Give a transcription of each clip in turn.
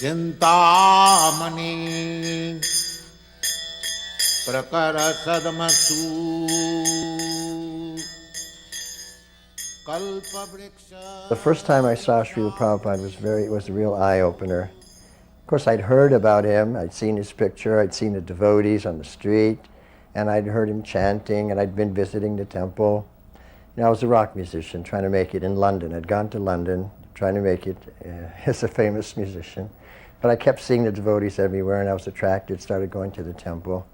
Chintamani Prakara Sadmasu Kalpa Vriksha. The first time I saw Srila Prabhupada was a real eye-opener. Of course, I'd heard about him, I'd seen his picture, I'd seen the devotees on the street, and I'd heard him chanting, and I'd been visiting the temple. I was a rock musician trying to make it in London. I'd gone to London trying to make it as a famous musician. But I kept seeing the devotees everywhere, and I was attracted, started going to the temple.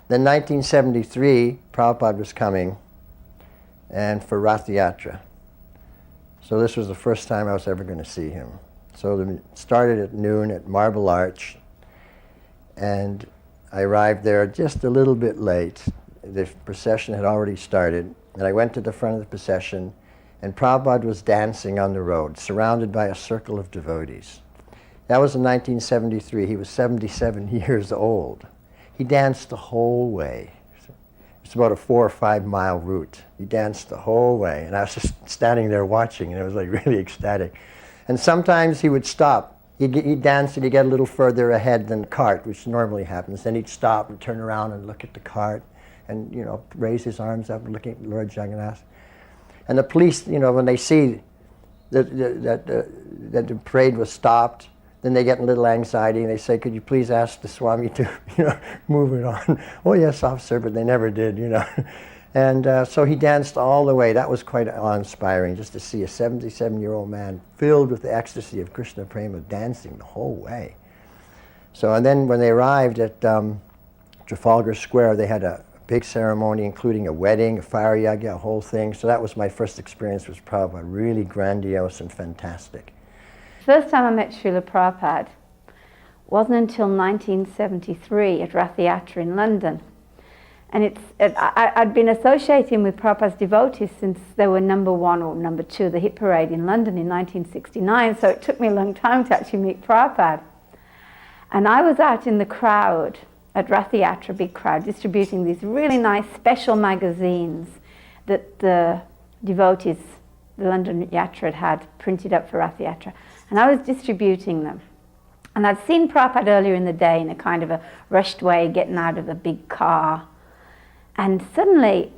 Then 1973, Prabhupada was coming, and for Rath Yatra. So this was the first time I was ever going to see him. So it started at noon at Marble Arch, and I arrived there just a little bit late. The procession had already started, and I went to the front of the procession, and Prabhupada was dancing on the road, surrounded by a circle of devotees. That was in 1973. He was 77 years old. He danced the whole way. It's about a 4 or 5 mile route. He danced the whole way, and I was just standing there watching, and it was like really ecstatic. And sometimes he would stop. He'd dance and he'd get a little further ahead than the cart, which normally happens. Then he'd stop and turn around and look at the cart and, raise his arms up and look at Lord Jagannath. And the police, when they see that the parade was stopped, then they get a little anxiety and they say, could you please ask the Swami to, move it on? Oh, yes, officer, but they never did, And so he danced all the way. That was quite awe-inspiring, just to see a 77-year-old man filled with the ecstasy of Krishna Prema dancing the whole way. So, and then when they arrived at Trafalgar Square, they had a big ceremony, including a wedding, a fire yagya, a whole thing. So that was my first experience with Prabhupada, really grandiose and fantastic. First time I met Srila Prabhupada wasn't until 1973 at Rath Yatra in London. And I'd been associating with Prabhupada's devotees since they were number 1 or number 2 the hit parade in London in 1969, so it took me a long time to actually meet Prabhupada. And I was out in the crowd at Rath Yatra, big crowd, distributing these really nice special magazines that the devotees, the London Yatra had printed up for Rath Yatra. And I was distributing them. And I'd seen Prabhupada earlier in the day in a kind of a rushed way, getting out of a big car. And suddenly,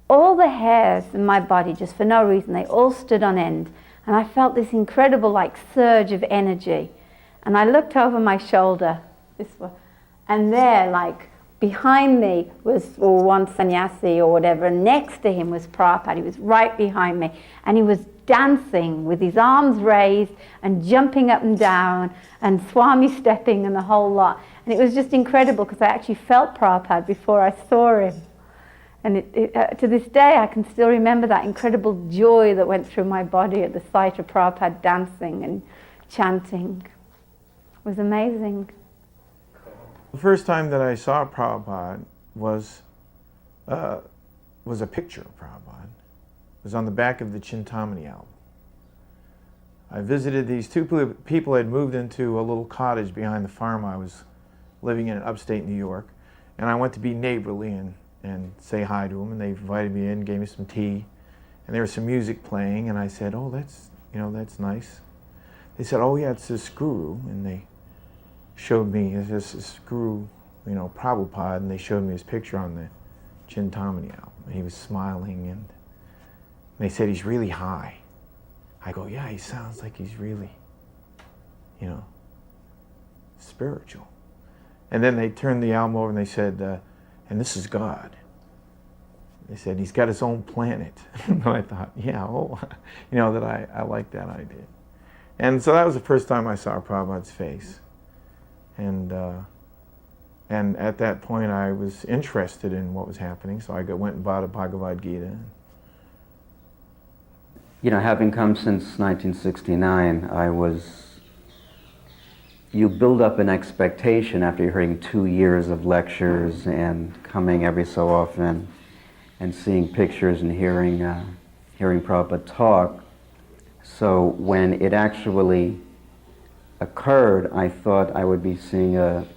all the hairs in my body, just for no reason, they all stood on end. And I felt this incredible surge of energy. And I looked over my shoulder, this way, and there, behind me was one sannyasi or whatever, and next to him was Prabhupada. He was right behind me. And he was dancing with his arms raised and jumping up and down, and Swami stepping and the whole lot. And it was just incredible because I actually felt Prabhupada before I saw him. And to this day, I can still remember that incredible joy that went through my body at the sight of Prabhupada dancing and chanting. It was amazing. The first time that I saw Prabhupada was a picture of Prabhupada. It was on the back of the Chintamani album. I visited these 2 people who had moved into a little cottage behind the farm I was living in upstate New York, and I went to be neighborly and say hi to them, and they invited me in, gave me some tea, and there was some music playing, and I said, oh, that's nice. They said, oh yeah, it's this guru, and they showed me this guru, Prabhupada, and they showed me his picture on the Chintamani album, and he was smiling, and they said he's really high. I go, yeah, he sounds like he's really, spiritual. And then they turned the album over and they said, and this is God. They said, he's got his own planet. And I thought, yeah, that I like that idea. And so that was the first time I saw Prabhupada's face. And at that point I was interested in what was happening, so I went and bought a Bhagavad Gita. Having come since 1969, you build up an expectation after you're hearing 2 years of lectures and coming every so often and seeing pictures and hearing Prabhupada talk. So when it actually occurred, I thought I would be seeing an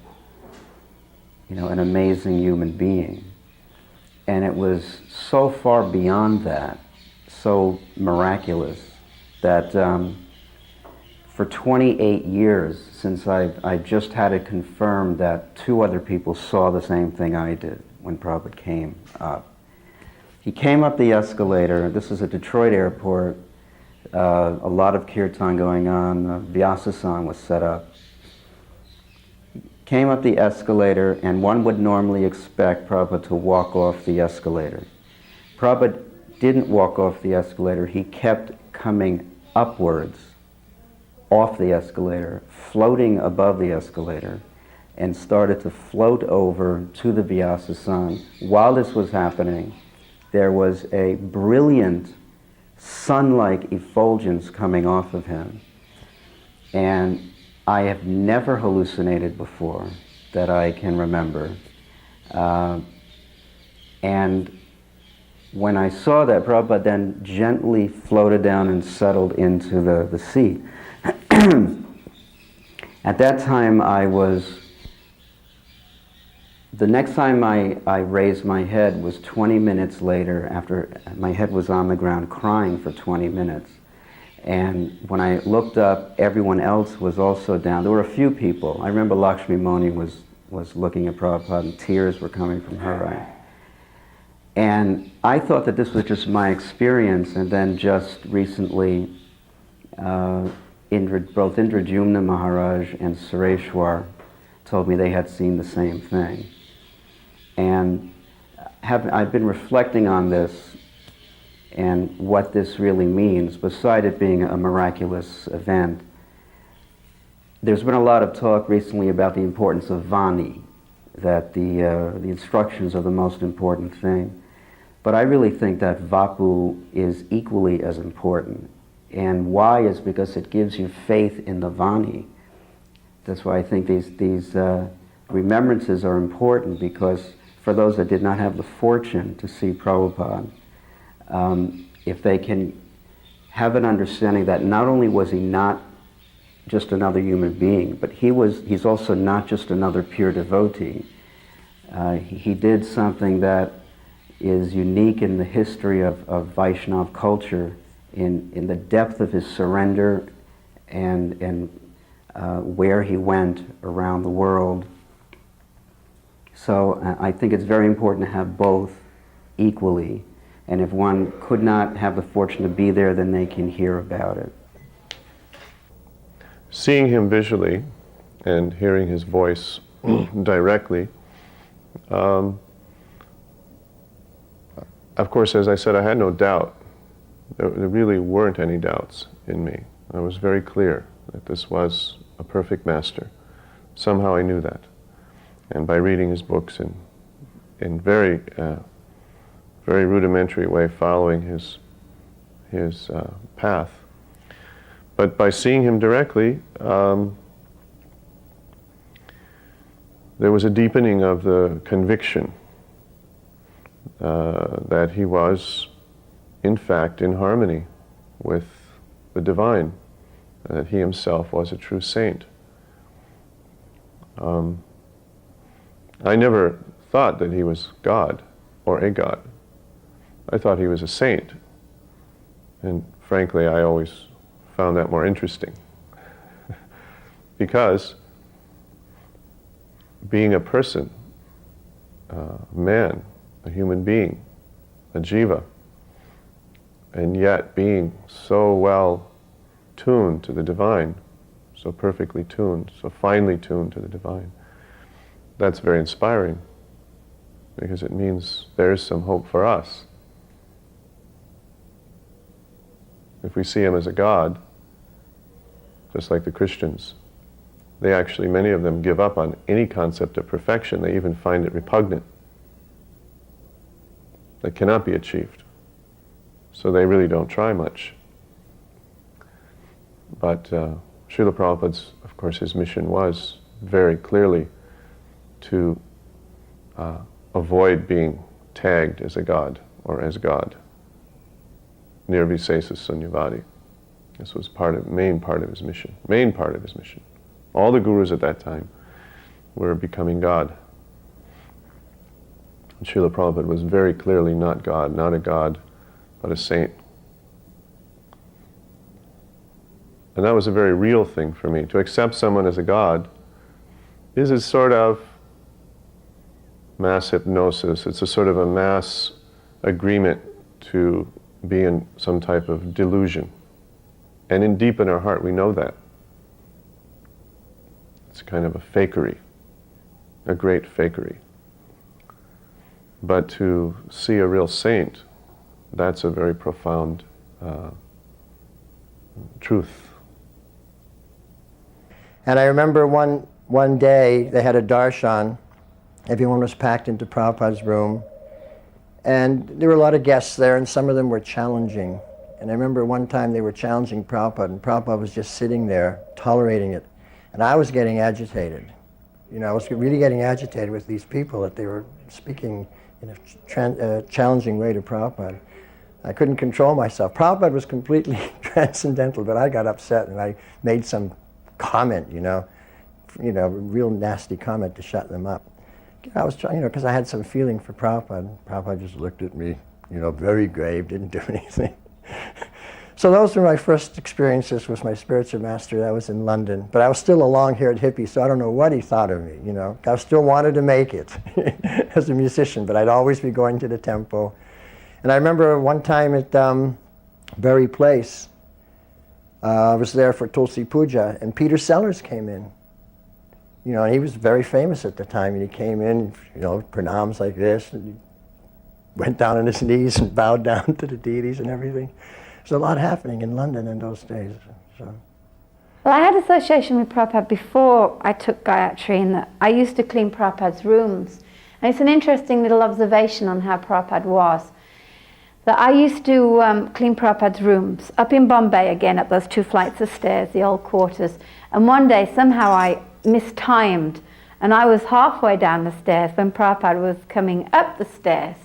amazing human being. And it was so far beyond that, so miraculous, that for 28 years, since I just had it confirmed that 2 other people saw the same thing I did when Prabhupada came up. He came up the escalator. This is at Detroit Airport. A lot of kirtan going on. Vyasa-san was set up. Came up the escalator, and one would normally expect Prabhupada to walk off the escalator. Prabhupada didn't walk off the escalator. He kept coming upwards off the escalator, floating above the escalator, and started to float over to the Vyasa-san. While this was happening, there was a brilliant sun-like effulgence coming off of him. And I have never hallucinated before that I can remember. And when I saw that, Prabhupada then gently floated down and settled into the seat. At that time, the next time I raised my head was 20 minutes later, after my head was on the ground crying for 20 minutes. And when I looked up, everyone else was also down. There were a few people. I remember Lakshmi Moni was looking at Prabhupada and tears were coming from her eye. And I thought that this was just my experience, and then just recently, both Indradyumna Maharaj and Sureshwar told me they had seen the same thing. And I've been reflecting on this and what this really means, beside it being a miraculous event. There's been a lot of talk recently about the importance of Vani, that the instructions are the most important thing. But I really think that Vapu is equally as important. And why is because it gives you faith in the Vani. That's why I think these remembrances are important, because for those that did not have the fortune to see Prabhupada, if they can have an understanding that not only was he not just another human being, but he's also not just another pure devotee. He did something that is unique in the history of Vaishnava culture, in the depth of his surrender and where he went around the world. So I think it's very important to have both equally. And if one could not have the fortune to be there, then they can hear about it. Seeing him visually and hearing his voice directly, of course, as I said, I had no doubt. There really weren't any doubts in me. I was very clear that this was a perfect master. Somehow I knew that. And by reading his books in very rudimentary way, following his path. But by seeing him directly, there was a deepening of the conviction that he was, in fact, in harmony with the divine, and that he himself was a true saint. I never thought that he was God or a God. I thought he was a saint. And frankly, I always found that more interesting. Because being a person, a man, a human being, a jiva, and yet being so well tuned to the divine, so perfectly tuned, so finely tuned to the divine, that's very inspiring, because it means there's some hope for us. If we see him as a god, just like the Christians, they actually, many of them, give up on any concept of perfection. They even find it repugnant. That cannot be achieved. So they really don't try much. But Srila Prabhupada's, of course, his mission was very clearly to avoid being tagged as a god or as God. Nirvisesa Sunyavadi. This was main part of his mission. Main part of his mission. All the gurus at that time were becoming God. And Srila Prabhupada was very clearly not God, not a god, but a saint. And that was a very real thing for me. To accept someone as a god is a sort of mass hypnosis. It's a sort of a mass agreement to be in some type of delusion. And deep in our heart, we know that. It's kind of a fakery, a great fakery. But to see a real saint, that's a very profound truth. And I remember one day they had a darshan. Everyone was packed into Prabhupada's room. And there were a lot of guests there, and some of them were challenging. And I remember one time they were challenging Prabhupada, and Prabhupada was just sitting there, tolerating it. And I was getting agitated. You know, I was really getting agitated with these people that they were speaking in a challenging way to Prabhupada. I couldn't control myself. Prabhupada was completely transcendental, but I got upset and I made some comment, you know, real nasty comment to shut them up. I was trying, because I had some feeling for Prabhupada. Prabhupada just looked at me, very grave, didn't do anything. So those were my first experiences with my spiritual master. That was in London. But I was still a long-haired hippie, so I don't know what he thought of me, I still wanted to make it as a musician, but I'd always be going to the temple. And I remember one time at Berry Place, I was there for Tulsi Puja, and Peter Sellers came in. And he was very famous at the time, and he came in, pranams like this, and he went down on his knees and bowed down to the deities and everything. There's a lot happening in London in those days. So. Well, I had association with Prabhupada before I took Gayatri, in that I used to clean Prabhupada's rooms. And it's an interesting little observation on how Prabhupada was. That I used to clean Prabhupada's rooms up in Bombay, again, up those 2 flights of stairs, the old quarters. And one day, somehow I mistimed, and I was halfway down the stairs when Prabhupada was coming up the stairs.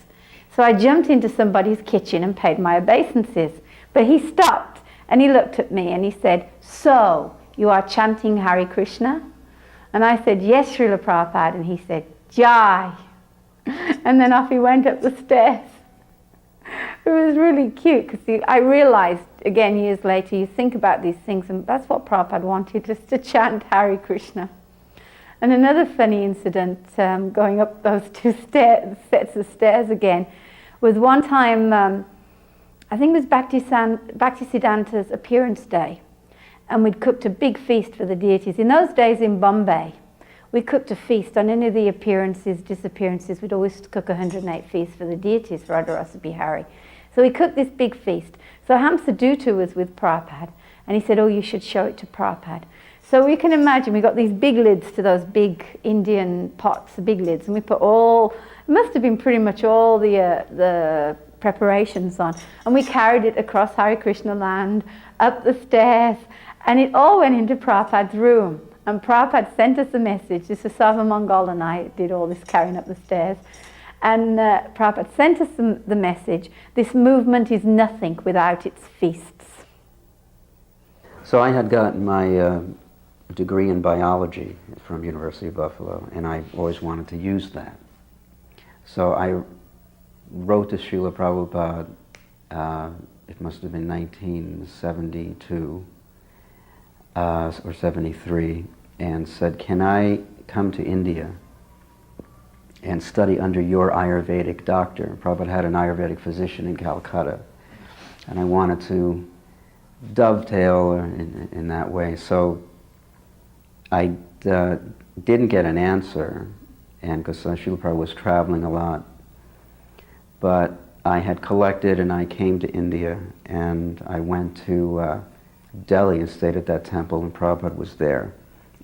So I jumped into somebody's kitchen and paid my obeisances. But he stopped and he looked at me and he said, "So, you are chanting Hare Krishna?" And I said, "Yes, Srila Prabhupada." And he said, "Jai." And then off he went up the stairs. It was really cute because I realized, again, years later, you think about these things, and that's what Prabhupada wanted, us to chant Hare Krishna. And another funny incident, going up those 2 sets of stairs again, was one time, I think it was Bhaktisiddhanta's appearance day, and we'd cooked a big feast for the deities. In those days in Bombay, we cooked a feast on any of the appearances, disappearances. We'd always cook 108 feasts for the deities, for Radharasa Bihari. So we cooked this big feast. So Hamsaduta was with Prabhupada, and he said, "Oh, you should show it to Prabhupada." So we can imagine we got these big lids to those big Indian pots, the big lids, and we put it must have been pretty much all the preparations on, and we carried it across Hare Krishna land, up the stairs, and it all went into Prabhupada's room. And Prabhupada sent us a message. This was Sava Mongol and I did all this carrying up the stairs. And Prabhupada sent us the message, "This movement is nothing without its feasts." So I had gotten my degree in biology from University of Buffalo, and I always wanted to use that. So I wrote to Srila Prabhupada, it must have been 1972 or 73, and said, "Can I come to India and study under your Ayurvedic doctor?" Prabhupada had an Ayurvedic physician in Calcutta, and I wanted to dovetail in that way. So I didn't get an answer, and because Srila Prabhupada was traveling a lot, but I had collected and I came to India, and I went to Delhi and stayed at that temple, and Prabhupada was there.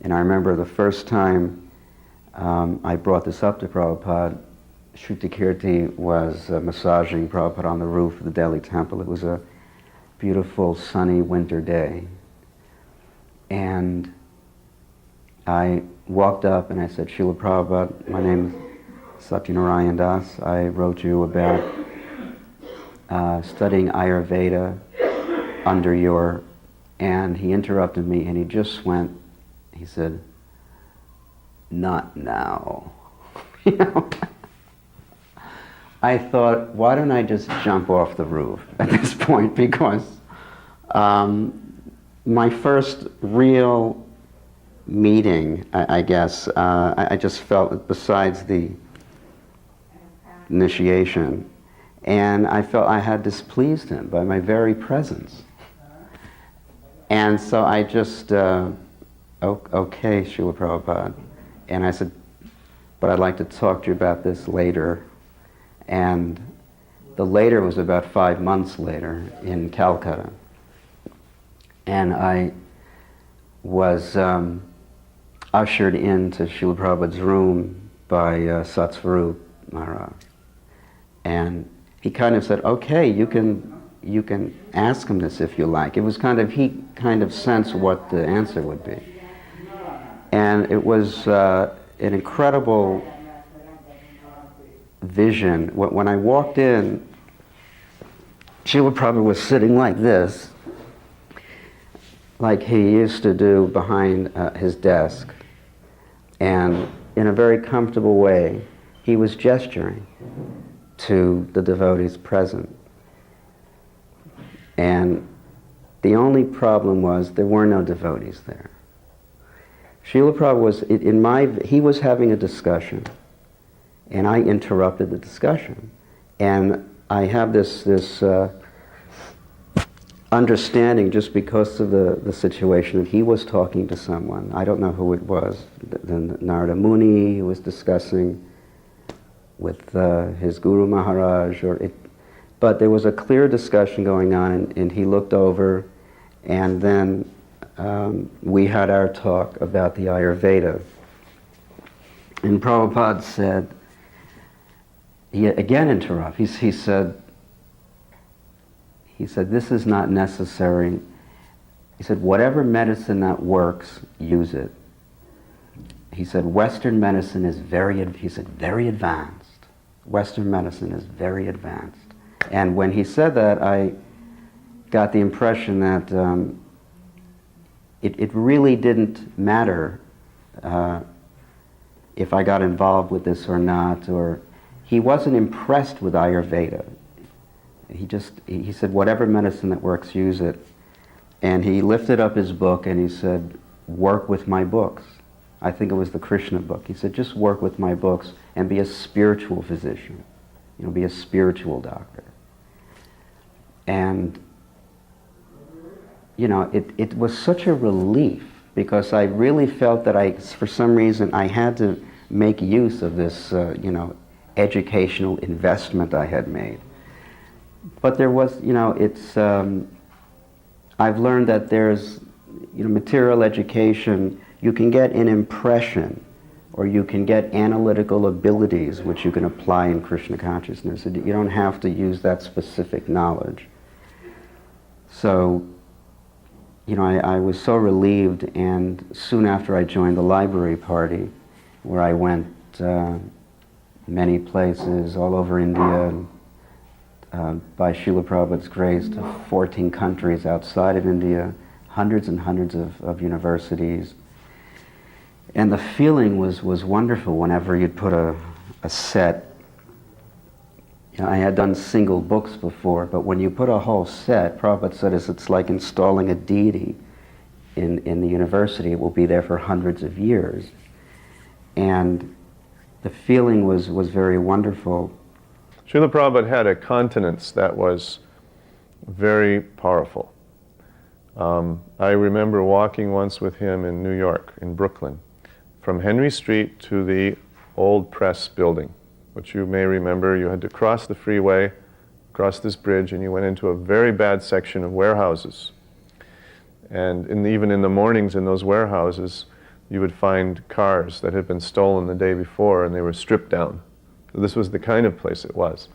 And I remember the first time I brought this up to Prabhupada, Shrutikirti was massaging Prabhupada on the roof of the Delhi temple. It was a beautiful sunny winter day. And I walked up and I said, "Srila Prabhupada, my name is Satyanarayan Dasa. I wrote you about studying Ayurveda under your..." And he interrupted me and he just went, he said, "Not now." I thought, why don't I just jump off the roof at this point? Because, my first real meeting, I guess, I just felt, besides the initiation, and I felt I had displeased him by my very presence. And so I just, okay, Srila Prabhupada. And I said, but I'd like to talk to you about this later. And the later was about 5 months later in Calcutta. And I was ushered into Srila Prabhupada's room by Satsvarup Maharaj. And he kind of said, okay, you can ask him this if you like. It was kind of, he kind of sensed what the answer would be. And it was an incredible vision. When I walked in, Srila Prabhupada was sitting like this, like he used to do behind his desk. And in a very comfortable way, he was gesturing to the devotees present. And the only problem was there were no devotees there. Srila Prabhupada was, he was having a discussion, and I interrupted the discussion. And I have this understanding, just because of the situation, that he was talking to someone. I don't know who it was. Then Narada Muni was discussing with his Guru Maharaj, but there was a clear discussion going on, and he looked over, and then we had our talk about the Ayurveda. And Prabhupada said, he again interrupted. He said, this is not necessary. He said, whatever medicine that works, use it. He said, Western medicine is very advanced. Western medicine is very advanced. And when he said that, I got the impression that it really didn't matter if I got involved with this or not, or he wasn't impressed with Ayurveda. He said, whatever medicine that works, use it. And he lifted up his book and he said, work with my books. I think it was the Krishna book. He said, just work with my books and be a spiritual physician. Be a spiritual doctor. And, it was such a relief, because I really felt that for some reason, I had to make use of this, educational investment I had made. But there was, I've learned that there's, material education, you can get an impression, or you can get analytical abilities which you can apply in Krishna consciousness. You don't have to use that specific knowledge. So, I was so relieved, and soon after I joined the library party, where I went many places all over India, by Srila Prabhupada's grace, to 14 countries outside of India, hundreds and hundreds of universities. And the feeling was wonderful whenever you'd put a set. I had done single books before, but when you put a whole set, Prabhupada said, it's like installing a deity in the university. It will be there for hundreds of years. And the feeling was very wonderful. Srila Prabhupada had a continence that was very powerful. I remember walking once with him in New York, in Brooklyn, from Henry Street to the old press building, which you may remember. You had to cross the freeway, cross this bridge, and you went into a very bad section of warehouses. And even in the mornings in those warehouses, you would find cars that had been stolen the day before, and they were stripped down. So this was the kind of place it was.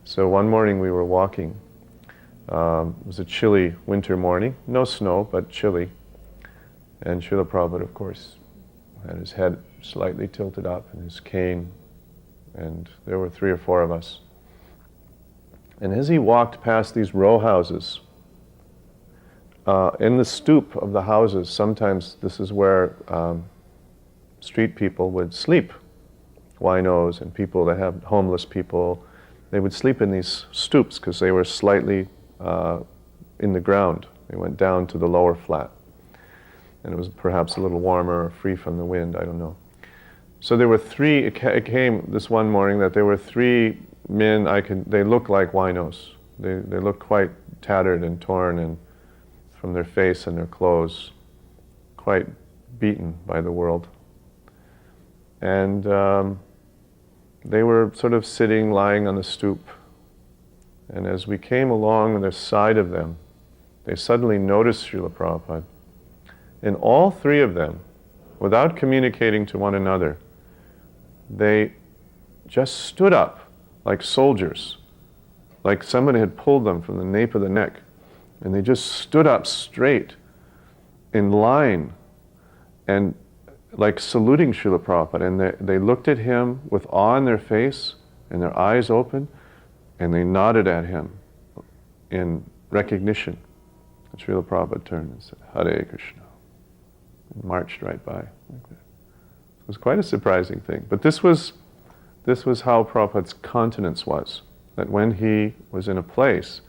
So one morning we were walking. It was a chilly winter morning, no snow, but chilly. And Srila Prabhupada, of course, had his head slightly tilted up and his cane, and there were 3 or 4 of us. And as he walked past these row houses, in the stoop of the houses, sometimes this is where street people would sleep, winos and people that have homeless people. They would sleep in these stoops because they were slightly in the ground, They went down to the lower flat. And it was perhaps a little warmer or free from the wind, I don't know. So there were three, it came this one morning that there were three men, they looked like winos. They looked quite tattered and torn and from their face and their clothes, quite beaten by the world. And they were sort of sitting, lying on the stoop. And as we came along on the side of them, they suddenly noticed Srila Prabhupada. And all three of them, without communicating to one another, they just stood up like soldiers, like somebody had pulled them from the nape of the neck. And they just stood up straight in line and like saluting Srila Prabhupada. And they looked at him with awe in their face and their eyes open, and they nodded at him in recognition. And Srila Prabhupada turned and said, Hare Krishna, and marched right by like that. It was quite a surprising thing. But this was how Prabhupada's continence was, that when he was in a place,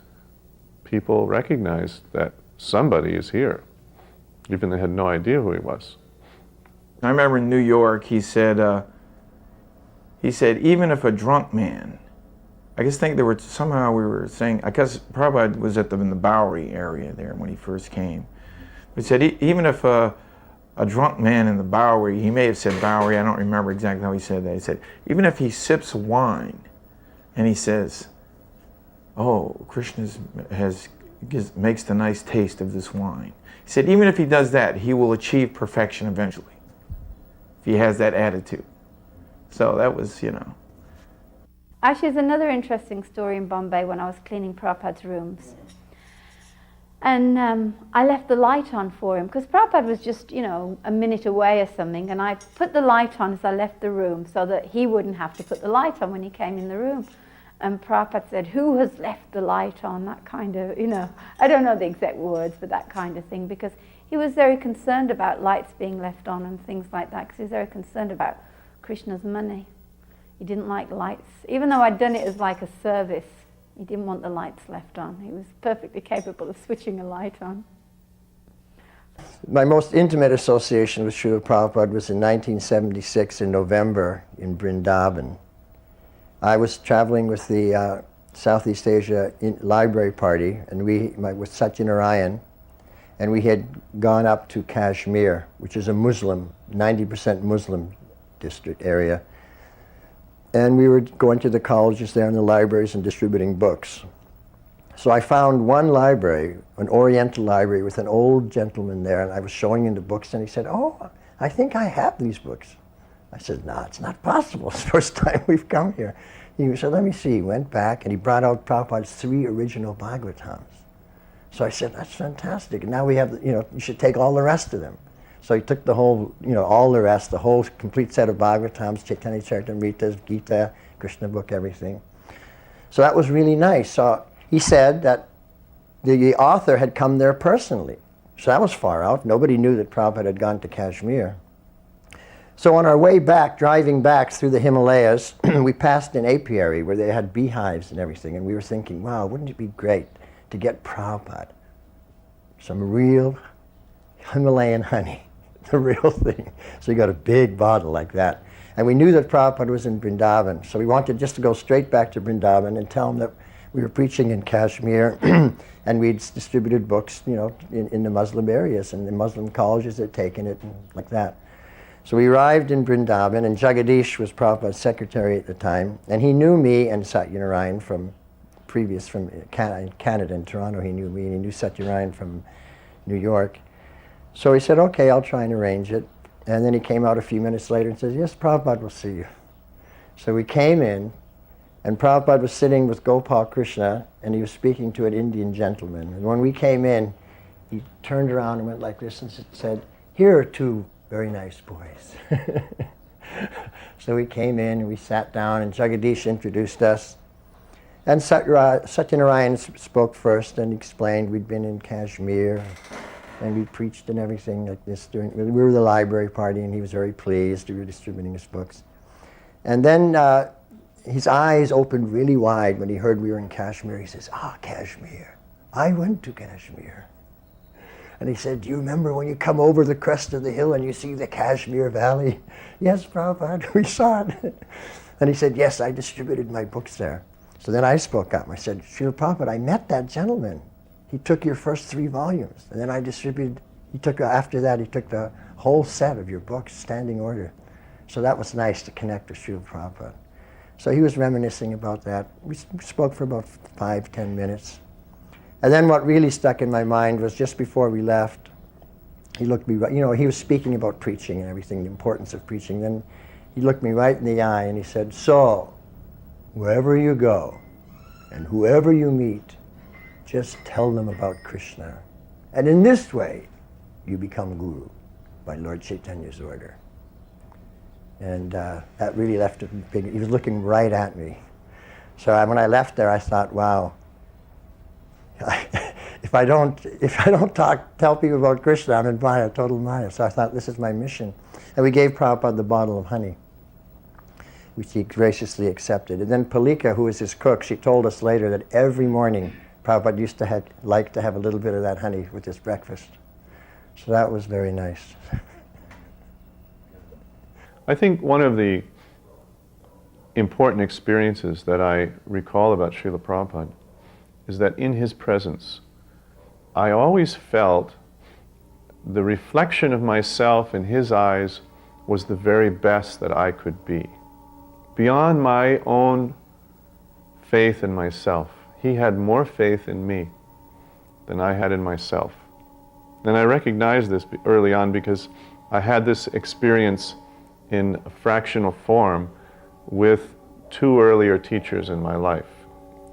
people recognized that somebody is here, even they had no idea who he was. I remember in New York, he said, even if a drunk man, I guess think there were, somehow we were saying, I guess Prabhupada was in the Bowery area there when he first came. He said, even if a drunk man in the Bowery, he may have said Bowery, I don't remember exactly how he said that. He said, even if he sips wine and he says, oh, Krishna makes the nice taste of this wine. He said, even if he does that, he will achieve perfection eventually, if he has that attitude. So that was, Actually, there's another interesting story in Bombay when I was cleaning Prabhupada's rooms. And I left the light on for him, because Prabhupada was just, a minute away or something, and I put the light on as I left the room so that he wouldn't have to put the light on when he came in the room. And Prabhupada said, who has left the light on? That kind of, I don't know the exact words, but that kind of thing, because he was very concerned about lights being left on and things like that, because he was very concerned about Krishna's money. He didn't like lights. Even though I'd done it as like a service, he didn't want the lights left on. He was perfectly capable of switching a light on. My most intimate association with Srila Prabhupada was in 1976 in November in Vrindavan. I was traveling with the Southeast Asia Library Party, and with Satyanarayan, and we had gone up to Kashmir, which is a Muslim, 90% Muslim district area. And we were going to the colleges there and the libraries and distributing books. So I found one library, an Oriental library, with an old gentleman there, and I was showing him the books, and he said, oh, I think I have these books. I said, no, it's not possible. It's the first time we've come here. He said, let me see. He went back, and he brought out Prabhupada's 3 original Bhagavatams. So I said, that's fantastic. And now we have, you should take all the rest of them. So he took the whole, all the rest, the whole complete set of Bhagavatams, Chaitanya Charitamrita, Gita, Krishna book, everything. So that was really nice. So he said that the author had come there personally. So that was far out. Nobody knew that Prabhupada had gone to Kashmir. So on our way back, driving back through the Himalayas, we passed an apiary where they had beehives and everything. And we were thinking, wow, wouldn't it be great to get Prabhupada some real Himalayan honey. The real thing. So we got a big bottle like that. And we knew that Prabhupada was in Vrindavan. So we wanted just to go straight back to Vrindavan and tell him that we were preaching in Kashmir and we'd distributed books, in the Muslim areas, and the Muslim colleges had taken it and like that. So we arrived in Vrindavan, and Jagadish was Prabhupada's secretary at the time, and he knew me and Satyanarayan from Canada, in Toronto. He knew me, and he knew Satyanarayan from New York. So he said, okay, I'll try and arrange it. And then he came out a few minutes later and says, yes, Prabhupada will see you. So we came in, and Prabhupada was sitting with Gopal Krishna, and he was speaking to an Indian gentleman. And when we came in, he turned around and went like this and said, here are 2 very nice boys. So we came in, and we sat down, and Jagadish introduced us. And Satyanarayan spoke first and explained we'd been in Kashmir, and we preached and everything like this. We were the library party, and he was very pleased. We were distributing his books. And then his eyes opened really wide when he heard we were in Kashmir. He says, Kashmir. I went to Kashmir. And he said, do you remember when you come over the crest of the hill and you see the Kashmir Valley? Yes, Prabhupada, we saw it. And he said, yes, I distributed my books there. So then I spoke up. I said, Srila Prabhupada, I met that gentleman. He took your first 3 volumes. And then I distributed, after that, he took the whole set of your books, standing order. So that was nice to connect with Srila Prabhupada. So he was reminiscing about that. We spoke for about 5-10 minutes. And then what really stuck in my mind was just before we left, he looked me right, he was speaking about preaching and everything, the importance of preaching. Then he looked me right in the eye and he said, so, wherever you go and whoever you meet, just tell them about Krishna. And in this way, you become Guru by Lord Chaitanya's order. And that really left a big, he was looking right at me. So when I left there, I thought, wow, if I don't tell people about Krishna, I'm in Maya, total Maya. So I thought, this is my mission. And we gave Prabhupada the bottle of honey, which he graciously accepted. And then Palika, who was his cook, she told us later that every morning Prabhupada used to like to have a little bit of that honey with his breakfast. So that was very nice. I think one of the important experiences that I recall about Srila Prabhupada is that in his presence, I always felt the reflection of myself in his eyes was the very best that I could be. Beyond my own faith in myself, he had more faith in me than I had in myself. And I recognized this early on because I had this experience in a fractional form with 2 earlier teachers in my life.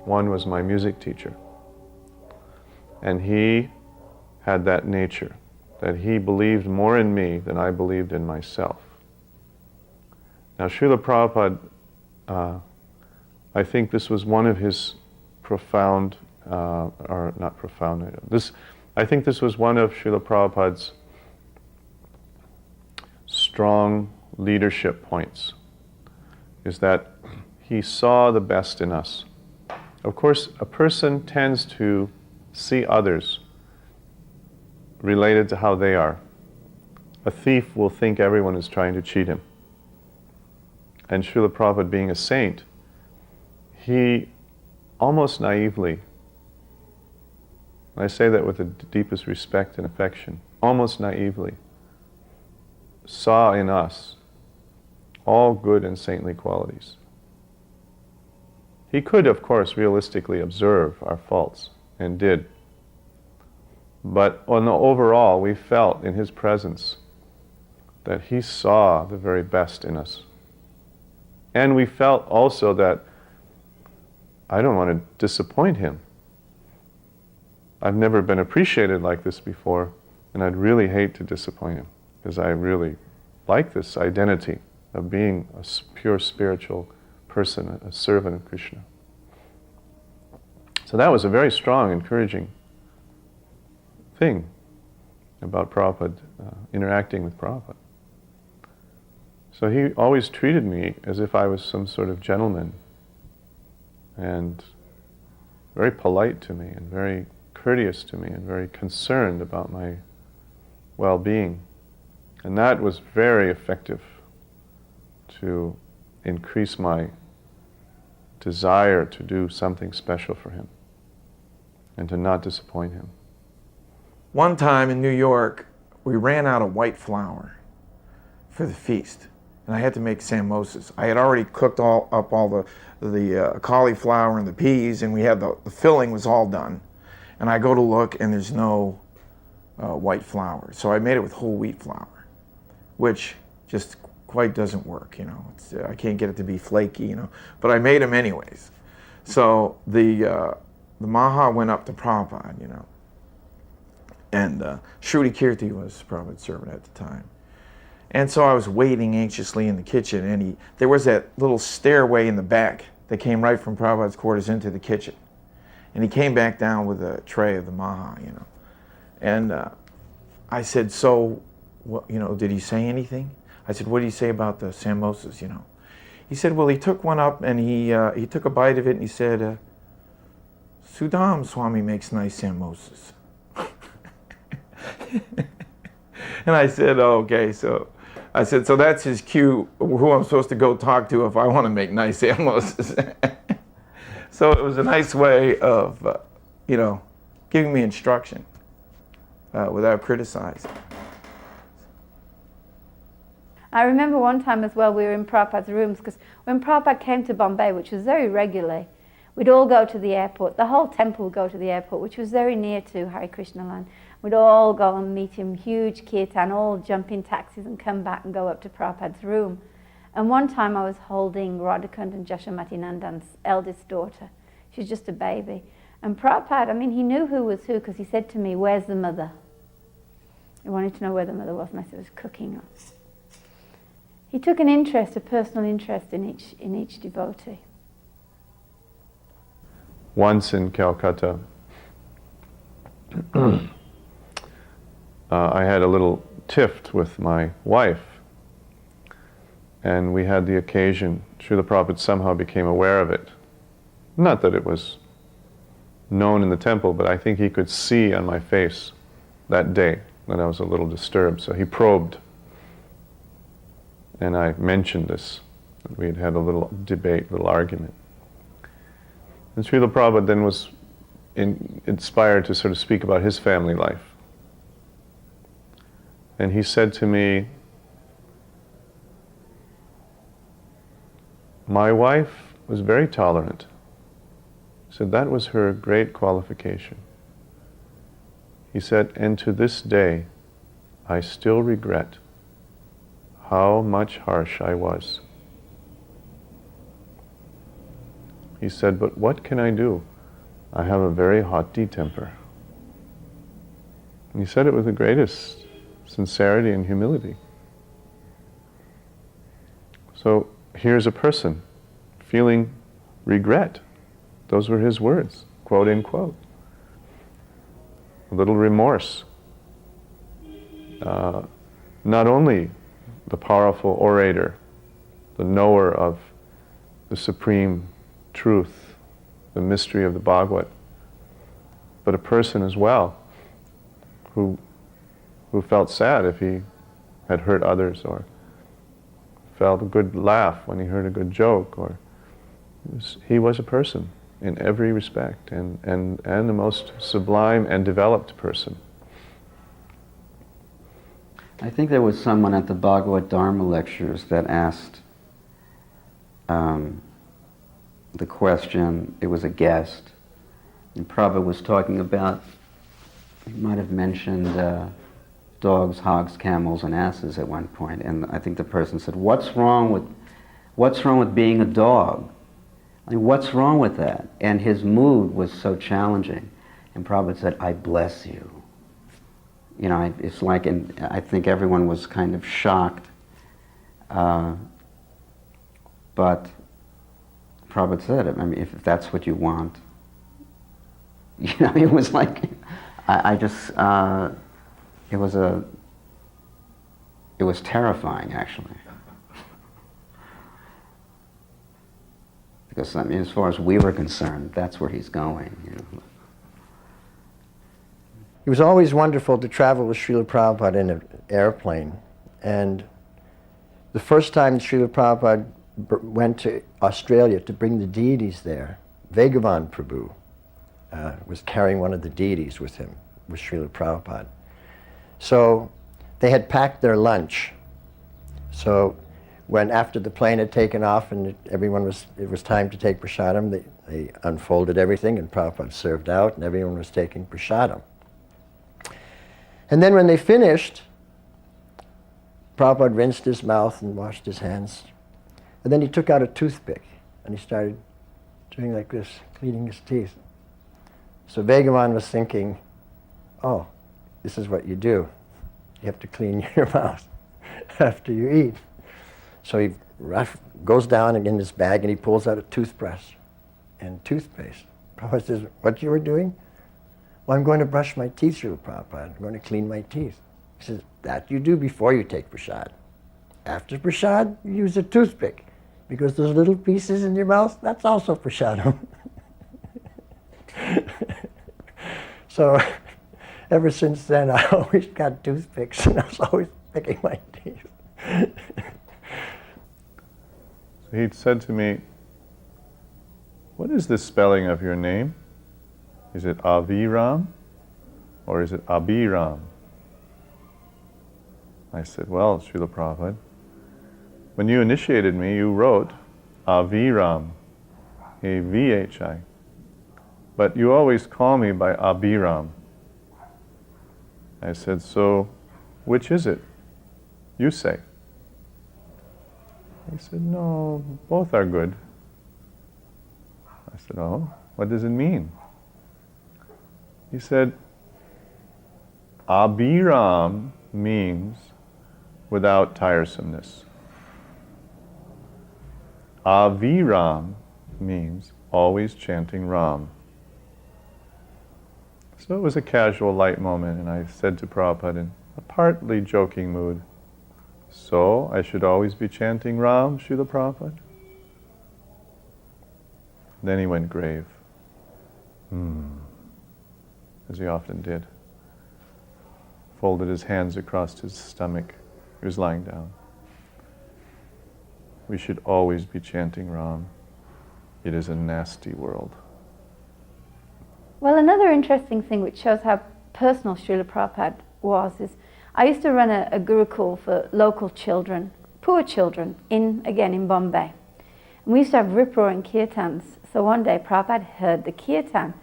One was my music teacher, and he had that nature, that he believed more in me than I believed in myself. Now, Srila Prabhupada, I think this was one of his profound, or not profound, I think this was one of Srila Prabhupada's strong leadership points, is that he saw the best in us. Of course, a person tends to see others related to how they are. A thief will think everyone is trying to cheat him. And Srila Prabhupada, being a saint, he almost naively, I say that with the deepest respect and affection, almost naively saw in us all good and saintly qualities. He could, of course, realistically observe our faults, and did. But on the overall, we felt in his presence that he saw the very best in us. And we felt also that I don't want to disappoint him. I've never been appreciated like this before, and I'd really hate to disappoint him, because I really like this identity of being a pure spiritual person, a servant of Krishna. So that was a very strong, encouraging thing about Prabhupada, interacting with Prabhupada. So he always treated me as if I was some sort of gentleman, and very polite to me, and very courteous to me, and very concerned about my well-being. And that was very effective to increase my desire to do something special for him and to not disappoint him. One time in New York, we ran out of white flour for the feast, and I had to make samosas. I had already cooked up all the cauliflower and the peas, and we had the filling was all done. And I go to look, and there's no white flour. So I made it with whole wheat flour, which just quite doesn't work, I can't get it to be flaky, But I made them anyways. So the Maha went up to Prabhupada, and Shruti Kirti was Prabhupada's servant at the time. And so I was waiting anxiously in the kitchen, and there was that little stairway in the back that came right from Prabhupada's quarters into the kitchen. And he came back down with a tray of the Maha, And I said, so, did he say anything? I said, what did he say about the samosas, He said, well, he took one up and he took a bite of it and he said, Sudam Swami makes nice samosas. And I said, oh, okay, so I said, so that's his cue, who I'm supposed to go talk to if I want to make nice animals. So it was a nice way of, giving me instruction without criticizing. I remember one time as well, we were in Prabhupada's rooms, because when Prabhupada came to Bombay, which was very regularly, we'd all go to the airport. The whole temple would go to the airport, which was very near to Hare Krishna land. We'd all go and meet him, huge kirtan, all jump in taxis and come back and go up to Prabhupada's room. And one time I was holding Radhakund and Jashamati Nandan's eldest daughter. She was just a baby. And Prabhupada, he knew who was who, because he said to me, where's the mother? He wanted to know where the mother was, and I said, it was cooking up. He took an interest, a personal interest in each devotee. Once in Calcutta, I had a little tiff with my wife, and we had the occasion, Srila Prabhupada somehow became aware of it. Not that it was known in the temple, but I think he could see on my face that day that I was a little disturbed, so he probed. And I mentioned this, that we had had a little debate, a little argument. And Srila Prabhupada then was inspired to sort of speak about his family life. And he said to me, my wife was very tolerant. He said that was her great qualification. He said, and to this day, I still regret how much harsh I was. He said, but what can I do? I have a very haughty temper. And he said it with the greatest sincerity and humility. So here's a person feeling regret. Those were his words, quote unquote. A little remorse. Not only the powerful orator, the knower of the supreme truth, the mystery of the Bhagavad, but a person as well who felt sad if he had hurt others, or felt a good laugh when he heard a good joke, or he was a person in every respect, and the most sublime and developed person. I think there was someone at the Bhagavad Dharma lectures that asked the question, it was a guest, and Prabhupada was talking about, he might have mentioned dogs, hogs, camels, and asses at one point, and I think the person said, what's wrong with being a dog? What's wrong with that? And his mood was so challenging, and Prabhupada said, I bless you. It's like, and I think everyone was kind of shocked. But Prabhupada said, if that's what you want. It was like, it was terrifying, actually. Because, as far as we were concerned, that's where he's going. It was always wonderful to travel with Srila Prabhupada in an airplane. And the first time Srila Prabhupada went to Australia to bring the deities there, Vegavan Prabhu was carrying one of the deities with him, with Srila Prabhupada. So they had packed their lunch. So when after the plane had taken off and it was time to take prasadam, they unfolded everything and Prabhupada served out and everyone was taking prasadam. And then when they finished, Prabhupada rinsed his mouth and washed his hands. And then he took out a toothpick and he started doing like this, cleaning his teeth. So Vegavan was thinking, oh, this is what you do. You have to clean your mouth after you eat. So he goes down in his bag and he pulls out a toothbrush and toothpaste. Prabhupada says, what you were doing? Well, I'm going to brush my teeth, Srila Prabhupada. I'm going to clean my teeth. He says, that you do before you take prasad. After prasad, you use a toothpick. Because those little pieces in your mouth, that's also prasadam. So, ever since then, I always got toothpicks, and I was always picking my teeth. So he said to me, "What is the spelling of your name? Is it Aviram or is it Abhiram?" I said, "Well, Srila Prabhupada, when you initiated me, you wrote Aviram, A-V-H-I. But you always call me by Abhiram." I said, "So, which is it? You say." He said, "No, both are good." I said, "Oh, what does it mean?" He said, Abhiram means without tiresomeness. Aviram means always chanting Ram. So it was a casual, light moment, and I said to Prabhupada in a partly joking mood, "So I should always be chanting Ram, Srila Prabhupada?" Then he went grave. As he often did. Folded his hands across his stomach. He was lying down. We should always be chanting Ram. It is a nasty world. Well, another interesting thing which shows how personal Srila Prabhupada was is I used to run a Gurukul for local children, poor children, in Bombay. And we used to have rip-roaring kirtans. So one day Prabhupada heard the kirtan.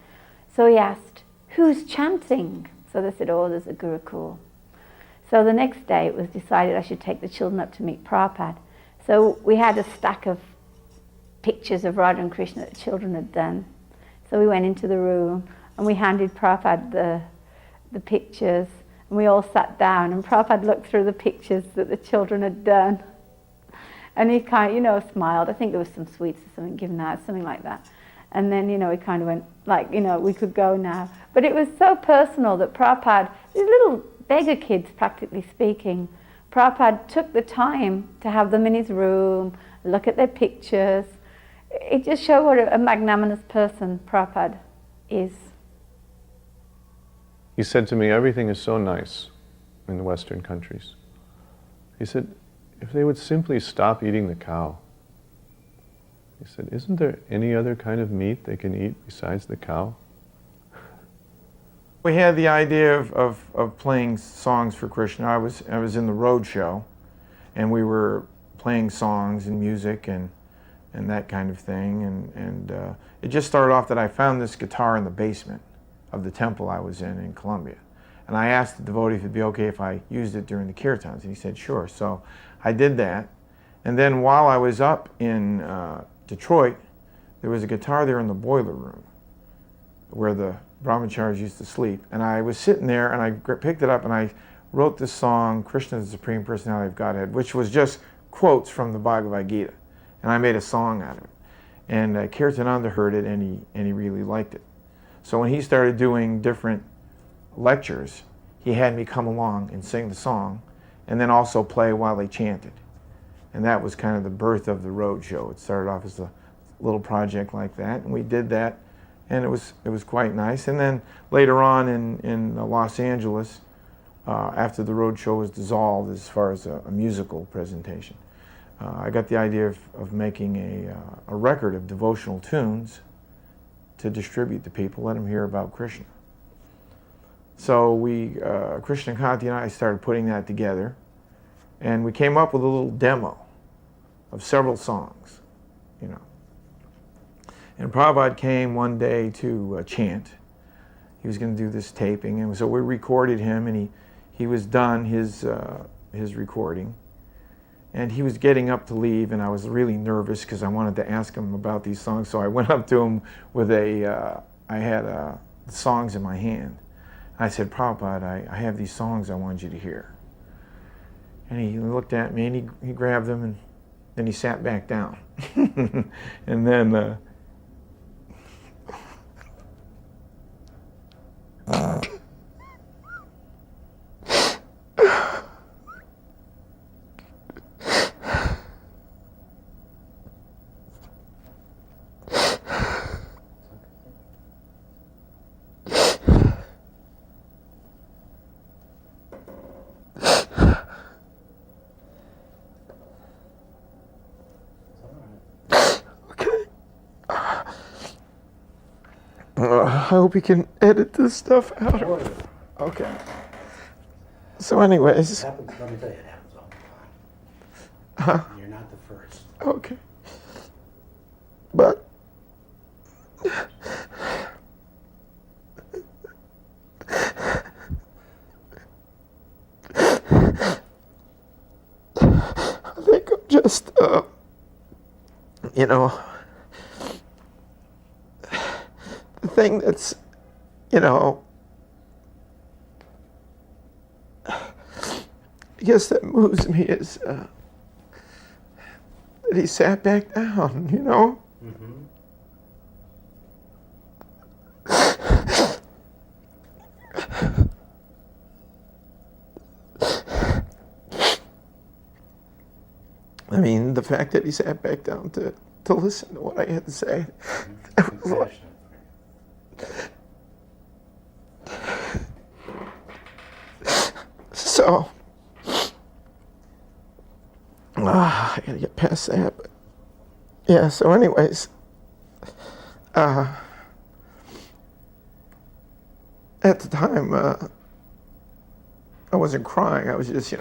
So he asked, "Who's chanting?" So they said, "Oh, there's a Gurukul." So the next day it was decided I should take the children up to meet Prabhupada. So we had a stack of pictures of Radha and Krishna that the children had done. So we went into the room and we handed Prabhupada the pictures, and we all sat down, and Prabhupada looked through the pictures that the children had done. And he kind of, smiled. I think there was some sweets or something given out, something like that. And then, he kind of went, we could go now. But it was so personal that Prabhupada, these little beggar kids, practically speaking, Prabhupada took the time to have them in his room, look at their pictures. It just showed what a magnanimous person Prabhupada is. He said to me, "Everything is so nice in the Western countries." He said, "If they would simply stop eating the cow." He said, "Isn't there any other kind of meat they can eat besides the cow?" We had the idea of playing songs for Krishna. I was in the road show, and we were playing songs and music and that kind of thing. And it just started off that I found this guitar in the basement of the temple I was in Colombia. And I asked the devotee if it'd be okay if I used it during the kirtans, and he said sure. So I did that. And then while I was up in Detroit, there was a guitar there in the boiler room where the brahmacharis used to sleep. And I was sitting there and I picked it up and I wrote this song, Krishna, the Supreme Personality of Godhead, which was just quotes from the Bhagavad Gita. And I made a song out of it. And Kirtananda heard it and he really liked it. So when he started doing different lectures, he had me come along and sing the song and then also play while they chanted. And that was kind of the birth of the road show. It started off as a little project like that, and we did that, and it was quite nice. And then later on in Los Angeles, after the road show was dissolved as far as a musical presentation, I got the idea of making a record of devotional tunes to distribute to people, let them hear about Krishna. So we, Krishna Kanti and I started putting that together, and we came up with a little demo of several songs, And Prabhupada came one day to chant. He was going to do this taping, and so we recorded him, and he was done his recording. And he was getting up to leave, and I was really nervous because I wanted to ask him about these songs. So I went up to him with I had the songs in my hand. I said, "Prabhupada, I have these songs I want you to hear." And he looked at me and he grabbed them and then he sat back down. And then I hope you can edit this stuff out. Okay. So anyways. Happens, let me tell you, it happens all the time. You're not the first. Okay. But I think I'm just, the thing that's, I guess that moves me is that he sat back down, Mm-hmm. I mean, the fact that he sat back down to listen to what I had to say. That was like, so, I gotta get past that. But yeah, so anyways, at the time, I wasn't crying. I was just,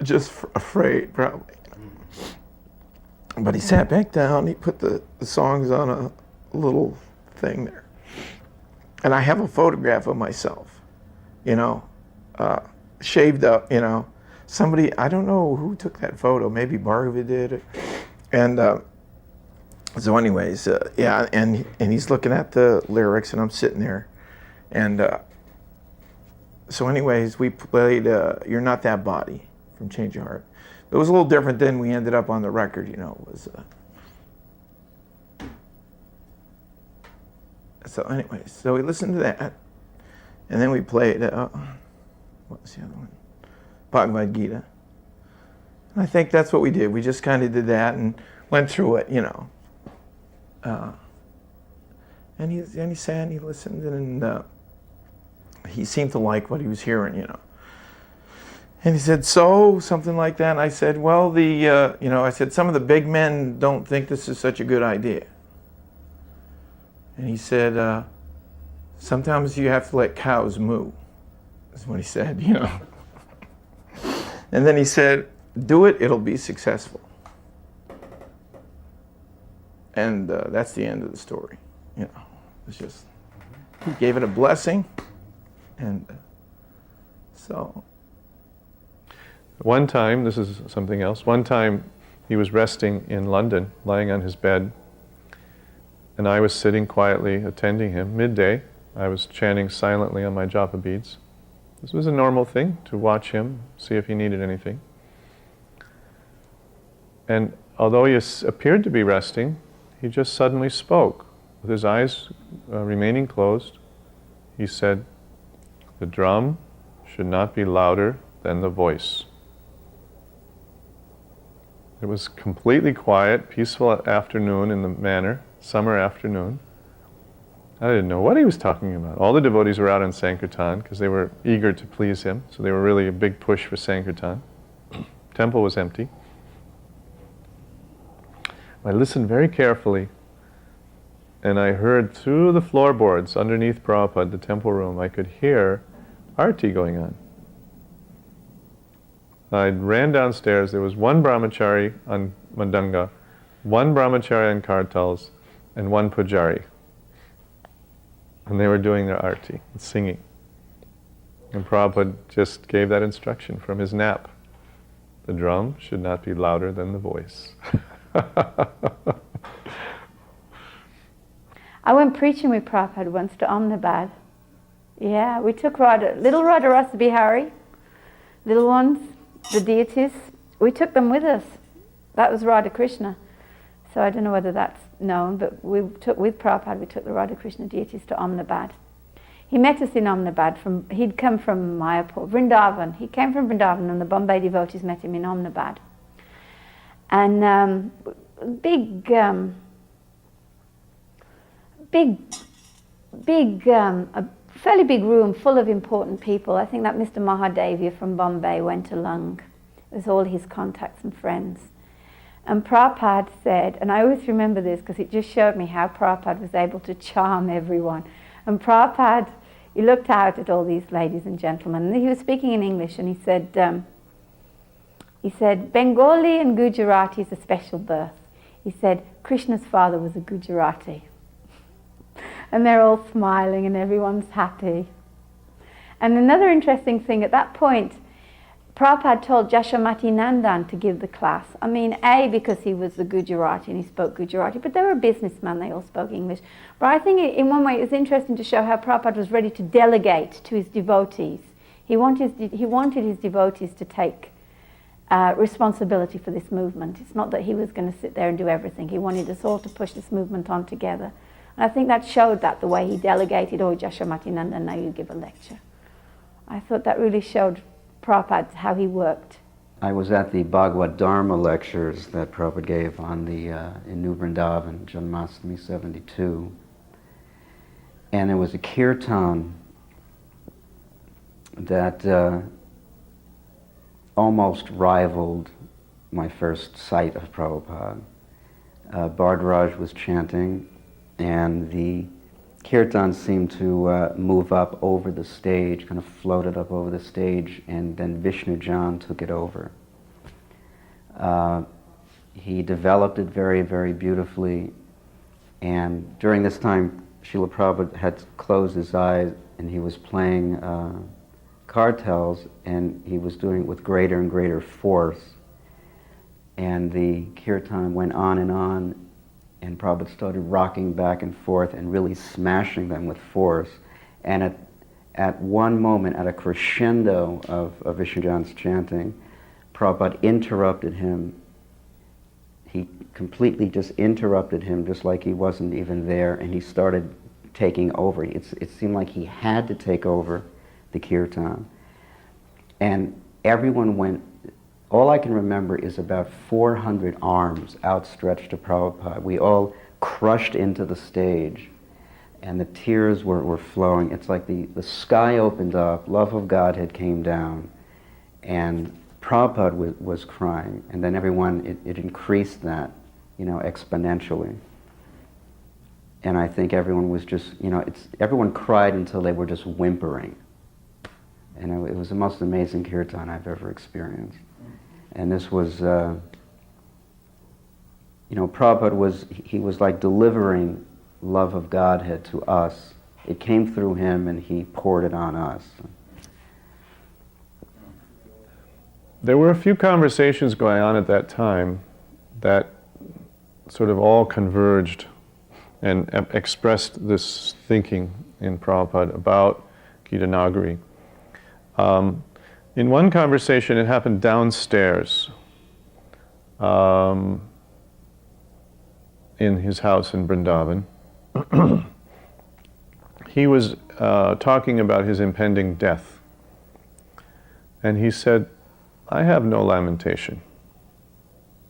just afraid, probably. But he sat back down. He put the songs on a little thing there. And I have a photograph of myself, shaved up, Somebody, I don't know who took that photo. Maybe Bhargava did. And so anyways, yeah, and he's looking at the lyrics, and I'm sitting there. And so anyways, we played You're Not That Body from Change Your Heart. It was a little different than we ended up on the record, It was, so anyways, so we listened to that. And then we played, what was the other one? Bhagavad Gita. And I think that's what we did. We just kind of did that and went through it, and he sat and he listened, and he seemed to like what he was hearing, And he said, so, something like that. And I said, well, I said, some of the big men don't think this is such a good idea. And he said, sometimes you have to let cows moo, is what he said, And then he said, do it, it'll be successful. And that's the end of the story. It's just, he gave it a blessing. And so. One time, this is something else, one time he was resting in London, lying on his bed, and I was sitting quietly attending him. Midday, I was chanting silently on my japa beads. This was a normal thing, to watch him, see if he needed anything. And although he appeared to be resting, he just suddenly spoke. With his eyes remaining closed, he said, "The drum should not be louder than the voice." It was completely quiet, peaceful afternoon in the manor, summer afternoon. I didn't know what he was talking about. All the devotees were out on Sankirtan because they were eager to please him, so they were really a big push for Sankirtan. Temple was empty. I listened very carefully, and I heard through the floorboards underneath Prabhupada, the temple room, I could hear arti going on. I ran downstairs. There was one brahmachari on Madanga, one brahmachari on kartals, and one pujari. And they were doing their arti, singing. And Prabhupada just gave that instruction from his nap. The drum should not be louder than the voice. I went preaching with Prabhupada once to Ahmedabad. Yeah, we took little Radha Rasa Bihari, little ones, the deities. We took them with us. That was Radha Krishna. So I don't know whether that's known, but with Prabhupada, we took the Radha Krishna deities to Ahmedabad. He met us in Ahmedabad. He'd come from Mayapur, Vrindavan. He came from Vrindavan, and the Bombay devotees met him in Ahmedabad. And a fairly big room full of important people. I think that Mr. Mahadevia from Bombay went along. It was all his contacts and friends. And Prabhupada said, and I always remember this because it just showed me how Prabhupada was able to charm everyone. And Prabhupada, he looked out at all these ladies and gentlemen, and he was speaking in English, and he said, Bengali and Gujarati is a special birth. He said, Krishna's father was a Gujarati. And they're all smiling and everyone's happy. And another interesting thing, at that point, Prabhupada told Jashamati Nandan to give the class. I mean, A, because he was the Gujarati and he spoke Gujarati, but they were a businessman, they all spoke English. But I think in one way it was interesting to show how Prabhupada was ready to delegate to his devotees. He wanted his devotees to take responsibility for this movement. It's not that he was going to sit there and do everything. He wanted us all to push this movement on together. And I think that showed that the way he delegated, oh, Jashamati Nandan, now you give a lecture. I thought that really showed Prabhupada how he worked. I was at the Bhagavad Dharma lectures that Prabhupada gave on the in New Vrindavan, Janmashtami 72. And there was a kirtan that almost rivaled my first sight of Prabhupada. Bhardaraj was chanting, and the kirtan seemed to move up over the stage, kind of floated up over the stage, and then Vishnu Jan took it over. He developed it very, very beautifully, and during this time, Srila Prabhupada had closed his eyes and he was playing cartels, and he was doing it with greater and greater force. And the kirtan went on, and Prabhupada started rocking back and forth and really smashing them with force. And at one moment, at a crescendo of Vishnujan's chanting, Prabhupada interrupted him. He completely just interrupted him, just like he wasn't even there, and he started taking over. It seemed like he had to take over the kirtan. And everyone went, all I can remember is about 400 arms outstretched to Prabhupada. We all crushed into the stage, and the tears were flowing. It's like the sky opened up, love of Godhead came down, and Prabhupada was crying. And then everyone, it increased that, exponentially. And I think everyone was just, everyone cried until they were just whimpering. And it was the most amazing kirtan I've ever experienced. And this was, Prabhupada he was like delivering love of Godhead to us. It came through him and he poured it on us. There were a few conversations going on at that time that sort of all converged and expressed this thinking in Prabhupada about Gita Nagari. In one conversation, it happened downstairs in his house in Vrindavan. He was talking about his impending death. And he said, I have no lamentation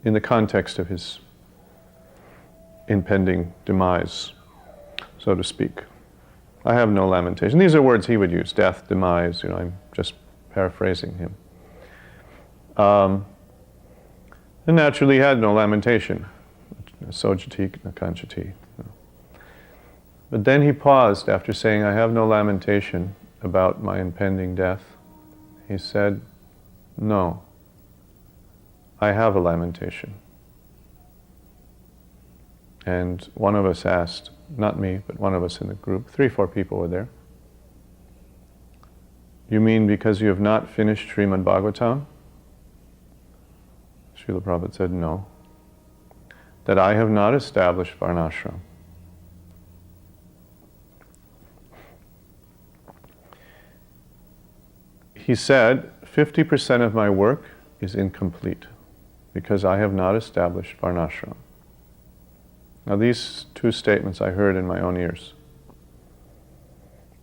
in the context of his impending demise, so to speak. I have no lamentation. These are words he would use, death, demise, I'm just paraphrasing him. And naturally he had no lamentation, sojati, nakanchati. But then he paused after saying, I have no lamentation about my impending death. He said, no, I have a lamentation. And one of us asked, not me, but one of us in the group, 3-4 people were there. You mean because you have not finished Srimad Bhagavatam? Srila Prabhupada said, no. That I have not established Varnashram. He said, 50% of my work is incomplete because I have not established Varnashram. Now these two statements I heard in my own ears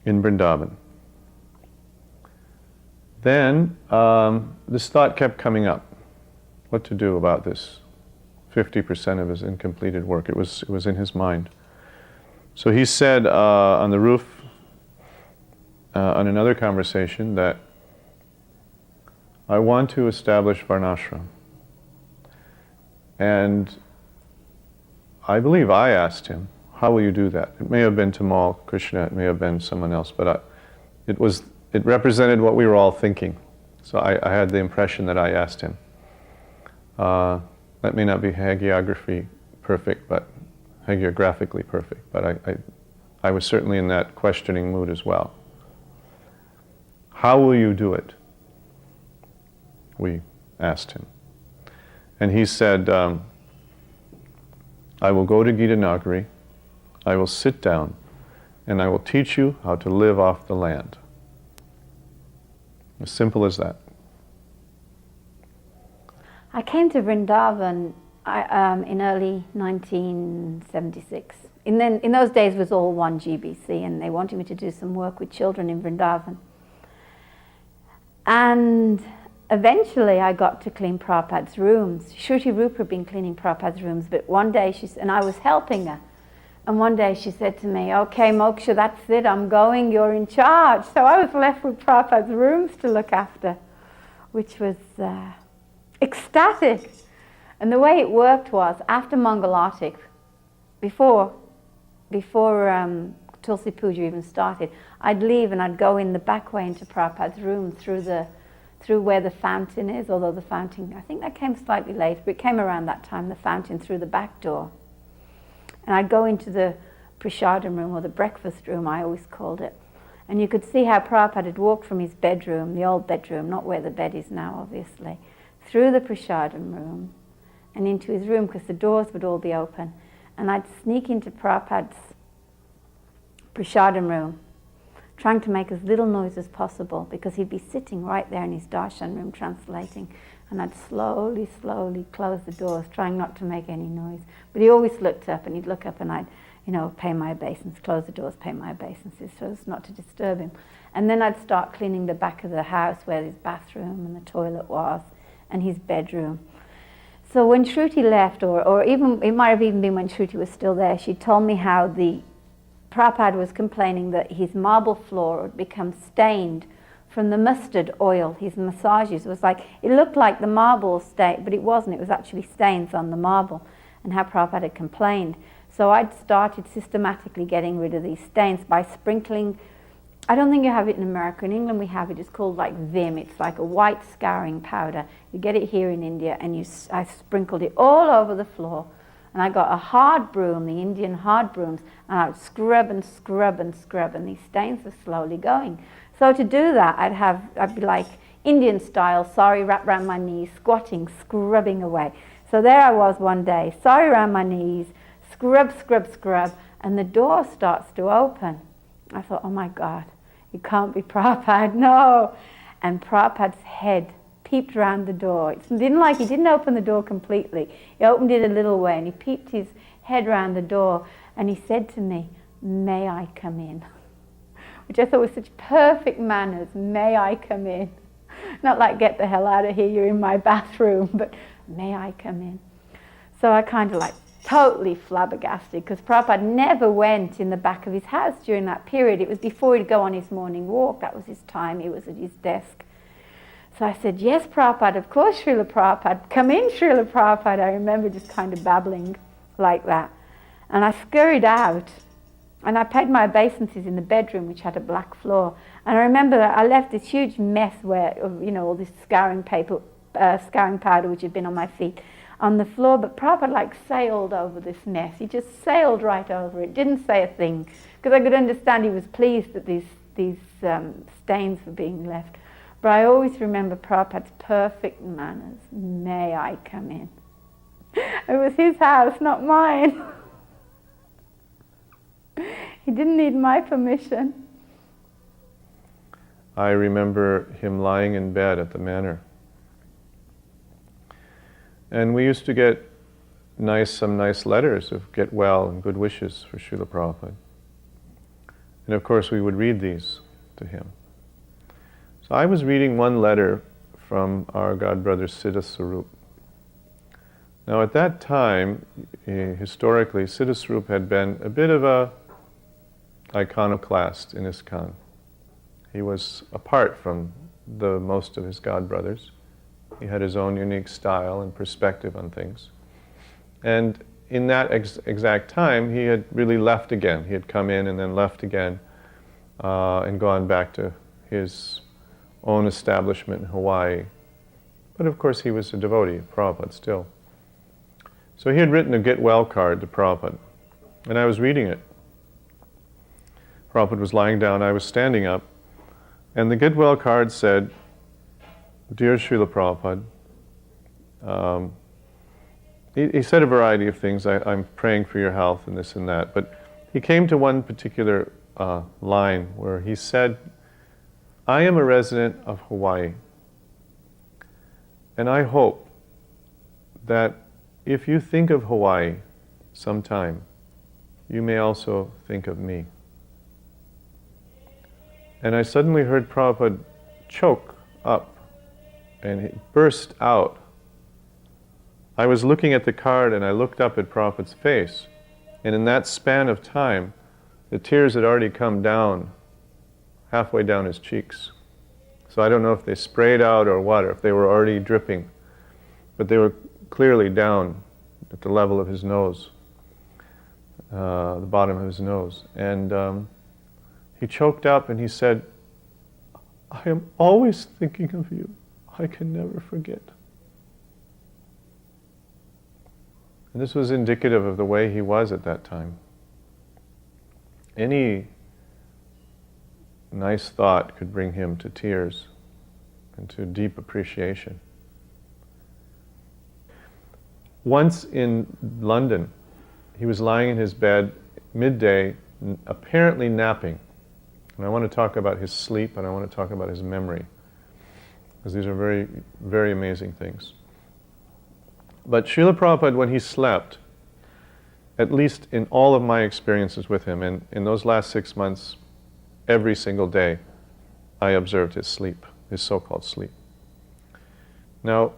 in Vrindavan. Then this thought kept coming up, what to do about this 50% of his incompleted work. It was in his mind. So he said on the roof on another conversation that I want to establish Varnashram. And I believe I asked him, how will you do that? It may have been Tamal Krishna, it may have been someone else, but it represented what we were all thinking. So I had the impression that I asked him. That may not be hagiographically perfect, but I was certainly in that questioning mood as well. How will you do it? We asked him. And he said, I will go to Gita Nagari, I will sit down, and I will teach you how to live off the land. As simple as that. I came to Vrindavan in early 1976. In those days it was all one GBC, and they wanted me to do some work with children in Vrindavan. And eventually I got to clean Prabhupada's rooms. Shruti Rupa had been cleaning Prabhupada's rooms, but one day and I was helping her. And one day she said to me, okay, Moksha, that's it, I'm going, you're in charge. So I was left with Prabhupada's rooms to look after, which was ecstatic. And the way it worked was, after Mangalartik, before Tulsi Puja even started, I'd leave and I'd go in the back way into Prabhupada's room through where the fountain is, although the fountain, I think that came slightly later, but it came around that time, the fountain through the back door. And I'd go into the prasadam room, or the breakfast room, I always called it. And you could see how Prabhupada had walked from his bedroom, the old bedroom, not where the bed is now, obviously, through the prasadam room and into his room, because the doors would all be open. And I'd sneak into Prabhupada's prasadam room, trying to make as little noise as possible, because he'd be sitting right there in his darshan room translating. And I'd slowly, slowly close the doors, trying not to make any noise. But he always looked up, and he'd look up and I'd, pay my obeisance, close the doors, pay my obeisances, so as not to disturb him. And then I'd start cleaning the back of the house where his bathroom and the toilet was, and his bedroom. So when Shruti left, or even, it might have even been when Shruti was still there, she told me how Prabhupada was complaining that his marble floor had become stained from the mustard oil. His massages was like, it looked like the marble stain, but it wasn't. It was actually stains on the marble, and how Prabhupada had complained. So I'd started systematically getting rid of these stains by sprinkling. I don't think you have it in America. In England we have it. It's called like Vim. It's like a white scouring powder. You get it here in India, and I sprinkled it all over the floor. And I got a hard broom, the Indian hard brooms, and I would scrub and scrub and scrub, and these stains were slowly going. So to do that, I'd be like Indian style, sari wrapped around my knees, squatting, scrubbing away. So there I was one day, sari around my knees, scrub, scrub, scrub, and the door starts to open. I thought, oh my God, it can't be Prabhupada, no. And Prabhupada's head peeped around the door. He didn't open the door completely. He opened it a little way, and he peeped his head around the door, and he said to me, may I come in? Which I thought was such perfect manners, may I come in? Not like, get the hell out of here, you're in my bathroom, but may I come in? So I kind of like totally flabbergasted, because Prabhupada never went in the back of his house during that period. It was before he'd go on his morning walk. That was his time. He was at his desk. So I said, yes, Prabhupada, of course, Srila Prabhupada. Come in, Srila Prabhupada. I remember just kind of babbling like that. And I scurried out, and I paid my obeisances in the bedroom, which had a black floor. And I remember that I left this huge mess all this scouring powder, which had been on my feet, on the floor. But Prabhupada sailed over this mess. He just sailed right over it, didn't say a thing, because I could understand he was pleased that these stains were being left. But I always remember Prabhupada's perfect manners. May I come in? It was his house, not mine. He didn't need my permission. I remember him lying in bed at the manor. And we used to get some nice letters of get well and good wishes for Srila Prabhupada. And of course we would read these to him. So I was reading one letter from our godbrother Siddha Swarup. Now at that time, historically, Siddha Swarup had been a bit of a iconoclast in ISKCON. He was apart from most of his godbrothers. He had his own unique style and perspective on things. And in that exact time, he had really left again. He had come in and then left again and gone back to his own establishment in Hawaii. But of course, he was a devotee of Prabhupada still. So he had written a get well card to Prabhupada, and I was reading it. Prabhupada was lying down, I was standing up, and the get well card said, "Dear Srila Prabhupada," he said a variety of things. I'm praying for your health and this and that. But he came to one particular line where he said, "I am a resident of Hawaii. And I hope that if you think of Hawaii sometime, you may also think of me." And I suddenly heard Prabhupada choke up and he burst out. I was looking at the card and I looked up at Prabhupada's face, and in that span of time, the tears had already come down, halfway down his cheeks. So I don't know if they sprayed out or what, or if they were already dripping, but they were clearly down at the level of his nose, the bottom of his nose. And he choked up and he said, "I am always thinking of you. I can never forget." And this was indicative of the way he was at that time. Any nice thought could bring him to tears and to deep appreciation. Once in London, he was lying in his bed midday, apparently napping. And I want to talk about his sleep and I want to talk about his memory, because these are very, very amazing things. But Srila Prabhupada, when he slept, at least in all of my experiences with him, and in those last 6 months, every single day, I observed his sleep, his so-called sleep. Now,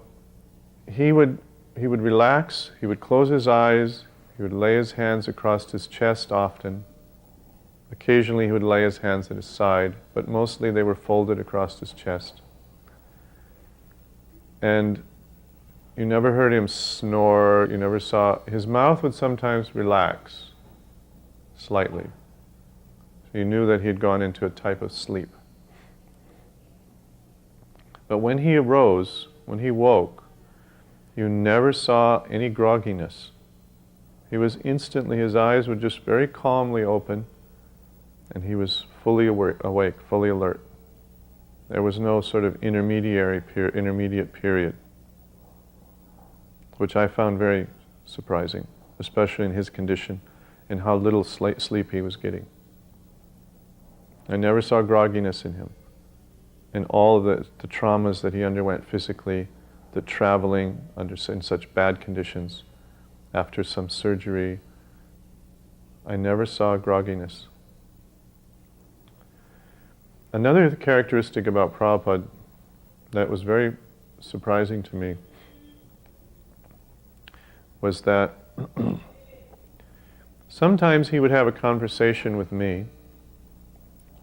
he would relax, he would close his eyes, he would lay his hands across his chest often. Occasionally he would lay his hands at his side, but mostly they were folded across his chest. And you never heard him snore, you never saw, his mouth would sometimes relax slightly. So you knew that he had gone into a type of sleep. But when he arose, when he woke, you never saw any grogginess. He was instantly, his eyes would just very calmly open, and he was fully awake, fully alert. There was no sort of intermediate period, which I found very surprising, especially in his condition and how little sleep he was getting. I never saw grogginess in him. And all of the traumas that he underwent physically, the traveling in such bad conditions, after some surgery, I never saw grogginess. Another characteristic about Prabhupada that was very surprising to me was that sometimes he would have a conversation with me,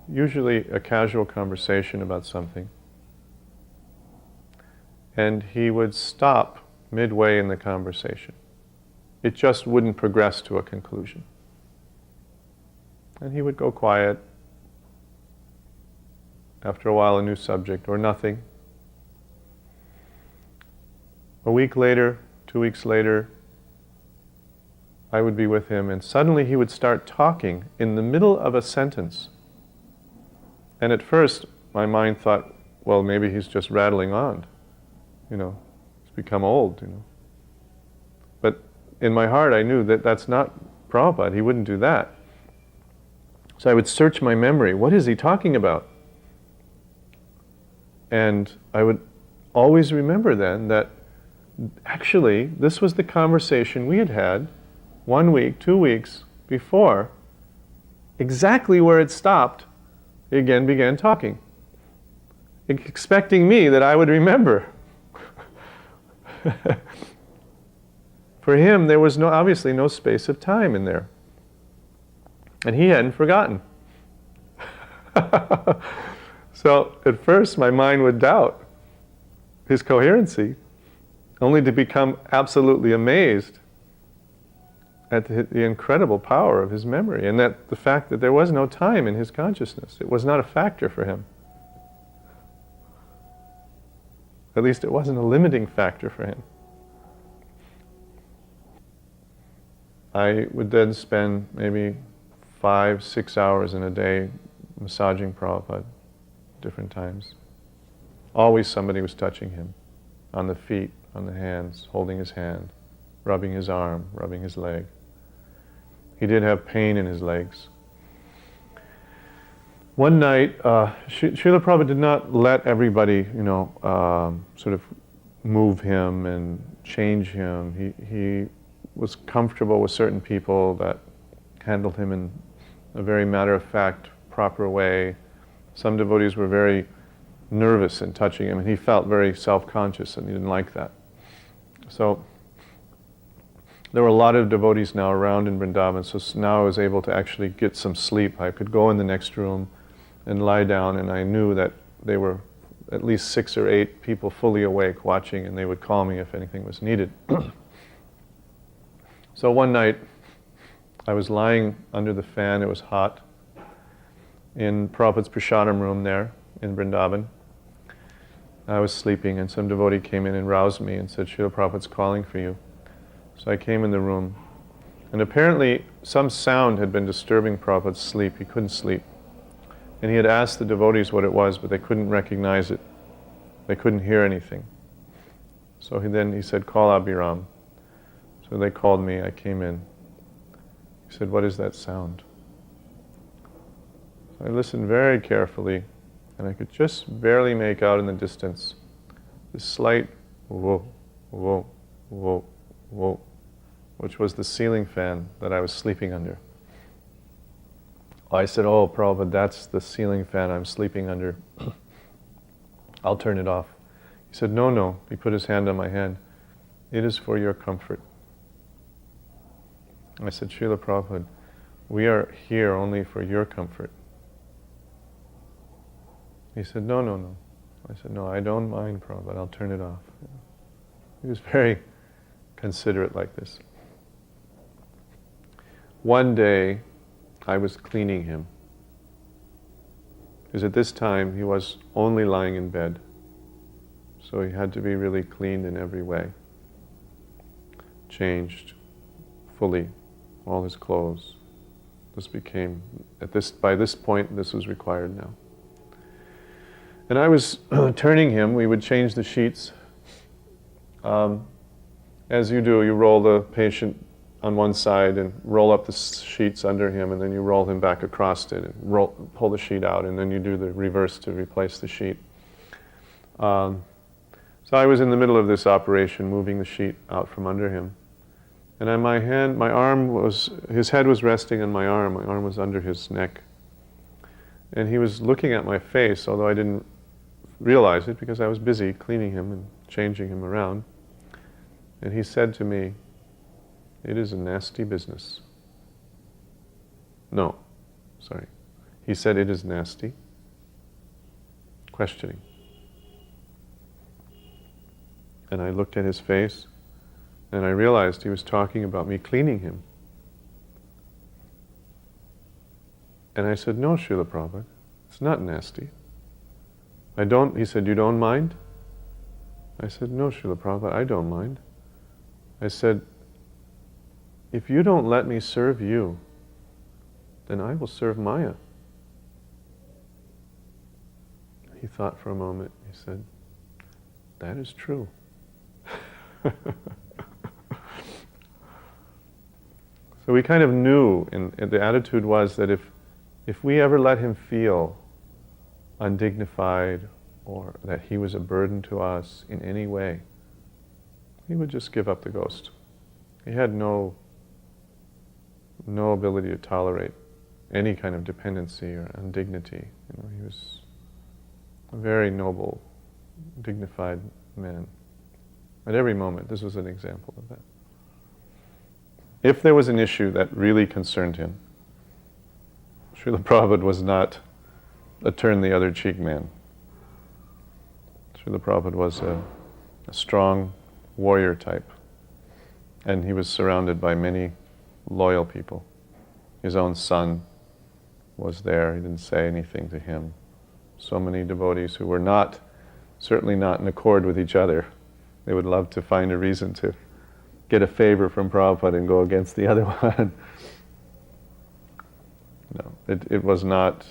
usually a casual conversation about something, and he would stop midway in the conversation. It just wouldn't progress to a conclusion. And he would go quiet. After a while, a new subject, or nothing. A week later, 2 weeks later, I would be with him, and suddenly he would start talking in the middle of a sentence. And at first, my mind thought, well, maybe he's just rattling on. He's become old, But in my heart, I knew that that's not Prabhupada. He wouldn't do that. So I would search my memory. What is he talking about? And I would always remember then that actually this was the conversation we had had 1 week, 2 weeks before. Exactly where it stopped, he again began talking, expecting me that I would remember. For him, there was obviously no space of time in there. And he hadn't forgotten. So at first my mind would doubt his coherency, only to become absolutely amazed at the incredible power of his memory, and that the fact that there was no time in his consciousness. It was not a factor for him. At least it wasn't a limiting factor for him. I would then spend maybe 5-6 hours in a day massaging Prabhupada different times. Always somebody was touching him, on the feet, on the hands, holding his hand, rubbing his arm, rubbing his leg. He did have pain in his legs. One night, Srila Prabhupada did not let everybody, sort of move him and change him. He was comfortable with certain people that handled him in a very matter-of-fact, proper way. Some devotees were very nervous in touching him, and he felt very self-conscious, and he didn't like that. So there were a lot of devotees now around in Vrindavan, so now I was able to actually get some sleep. I could go in the next room and lie down, and I knew that they were at least 6 or 8 people fully awake watching, and they would call me if anything was needed. So one night, I was lying under the fan, it was hot, in Prabhupada's prasadam room there in Vrindavan. I was sleeping, and some devotee came in and roused me and said, Srila Prabhupada's calling for you. So I came in the room, and apparently some sound had been disturbing Prabhupada's sleep. He couldn't sleep. And he had asked the devotees what it was, but they couldn't recognize it. They couldn't hear anything. So he said, call Abhirama. So they called me, I came in. He said, what is that sound? So I listened very carefully, and I could just barely make out in the distance this slight whoa, whoa, whoa, whoa, which was the ceiling fan that I was sleeping under. I said, oh, Prabhupada, that's the ceiling fan I'm sleeping under. I'll turn it off. He said, no. He put his hand on my hand. It is for your comfort. I said, Srila Prabhupada, we are here only for your comfort. He said, no. I said, no, I don't mind, Prabhupada, I'll turn it off. He was very considerate like this. One day, I was cleaning him. Because at this time, he was only lying in bed. So he had to be really cleaned in every way. Changed fully, all his clothes. This became, by this point, this was required now. And I was turning him. We would change the sheets. As you do, you roll the patient on one side and roll up the sheets under him, and then you roll him back across it and pull the sheet out, and then you do the reverse to replace the sheet. So I was in the middle of this operation, moving the sheet out from under him. And on my hand, his head was resting on my arm was under his neck. And he was looking at my face, although I didn't realize it because I was busy cleaning him and changing him around. And he said to me, it is a nasty business. No, sorry. He said, it is nasty. Questioning. And I looked at his face, and I realized he was talking about me cleaning him. And I said, no, Srila Prabhupada, it's not nasty. He said, you don't mind? I said, no, Srila Prabhupada, I don't mind. I said, if you don't let me serve you, then I will serve Maya. He thought for a moment. He said, that is true. So we kind of knew, and the attitude was that if we ever let him feel undignified or that he was a burden to us in any way, he would just give up the ghost. He had no ability to tolerate any kind of dependency or indignity. He was a very noble, dignified man. At every moment, this was an example of that. If there was an issue that really concerned him, Srila Prabhupada was not a turn-the-other-cheek man. Srila Prabhupada was a strong warrior type, and he was surrounded by many loyal people. His own son was there. He didn't say anything to him. So many devotees who were certainly not in accord with each other. They would love to find a reason to get a favor from Prabhupada and go against the other one. No, it was not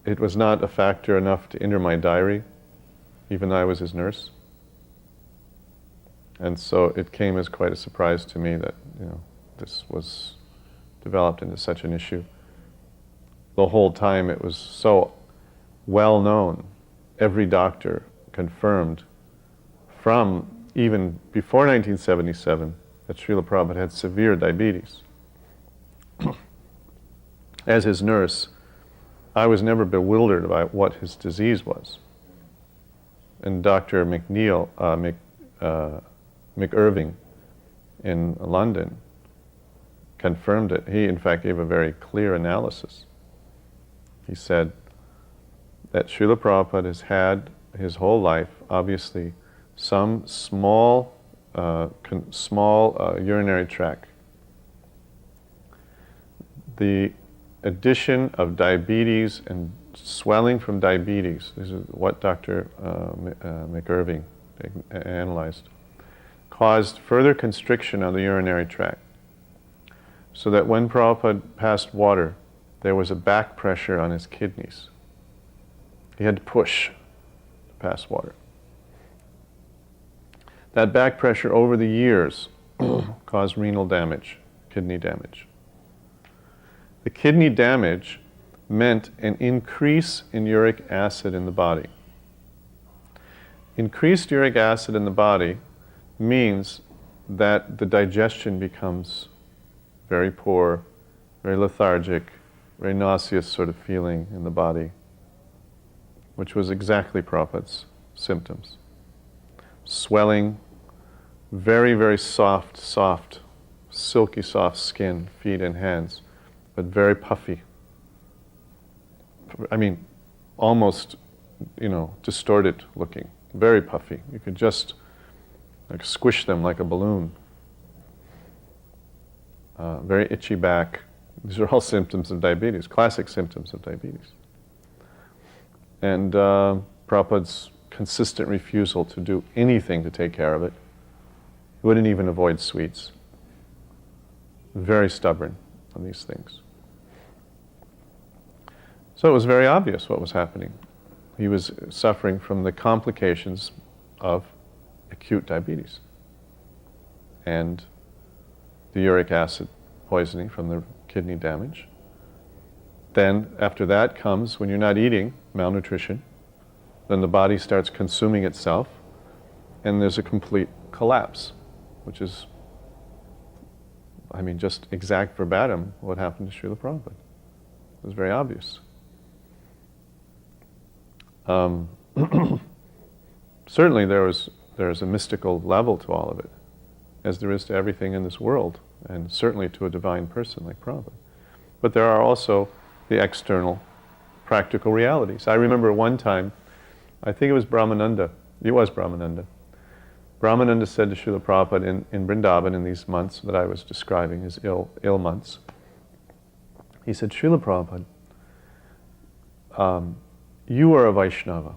a factor enough to enter my diary, even though I was his nurse. And so it came as quite a surprise to me that, this was developed into such an issue. The whole time it was so well known. Every doctor confirmed from even before 1977 that Srila Prabhupada had severe diabetes. As his nurse, I was never bewildered by what his disease was. And Dr. McIrving in London confirmed it. He, in fact, gave a very clear analysis. He said that Srila Prabhupada has had his whole life, obviously, some small urinary tract. The addition of diabetes and swelling from diabetes, this is what Dr. McIrving analyzed, caused further constriction of the urinary tract. So that when Prabhupada passed water, there was a back pressure on his kidneys. He had to push to pass water. That back pressure over the years caused renal damage, kidney damage. The kidney damage meant an increase in uric acid in the body. Increased uric acid in the body means that the digestion becomes very poor, very lethargic, very nauseous sort of feeling in the body, which was exactly Prabhupada's symptoms. Swelling, very, very soft, silky soft skin, feet and hands, but very puffy. I mean, almost, distorted looking, very puffy. You could just squish them like a balloon. Very itchy back. These are all symptoms of diabetes, classic symptoms of diabetes. And Prabhupada's consistent refusal to do anything to take care of it. He wouldn't even avoid sweets. Very stubborn on these things. So it was very obvious what was happening. He was suffering from the complications of acute diabetes and the uric acid poisoning from the kidney damage. Then after that comes, when you're not eating, malnutrition. Then the body starts consuming itself and there's a complete collapse, which is, just exact verbatim what happened to Srila Prabhupada. It was very obvious. Certainly there's a mystical level to all of it, as there is to everything in this world, and certainly to a divine person like Prabhupada. But there are also the external, practical realities. I remember one time, I think it was Brahmananda. Brahmananda said to Srila Prabhupada in Vrindavan in these months that I was describing, his ill months. He said, Srila Prabhupada, you are a Vaishnava.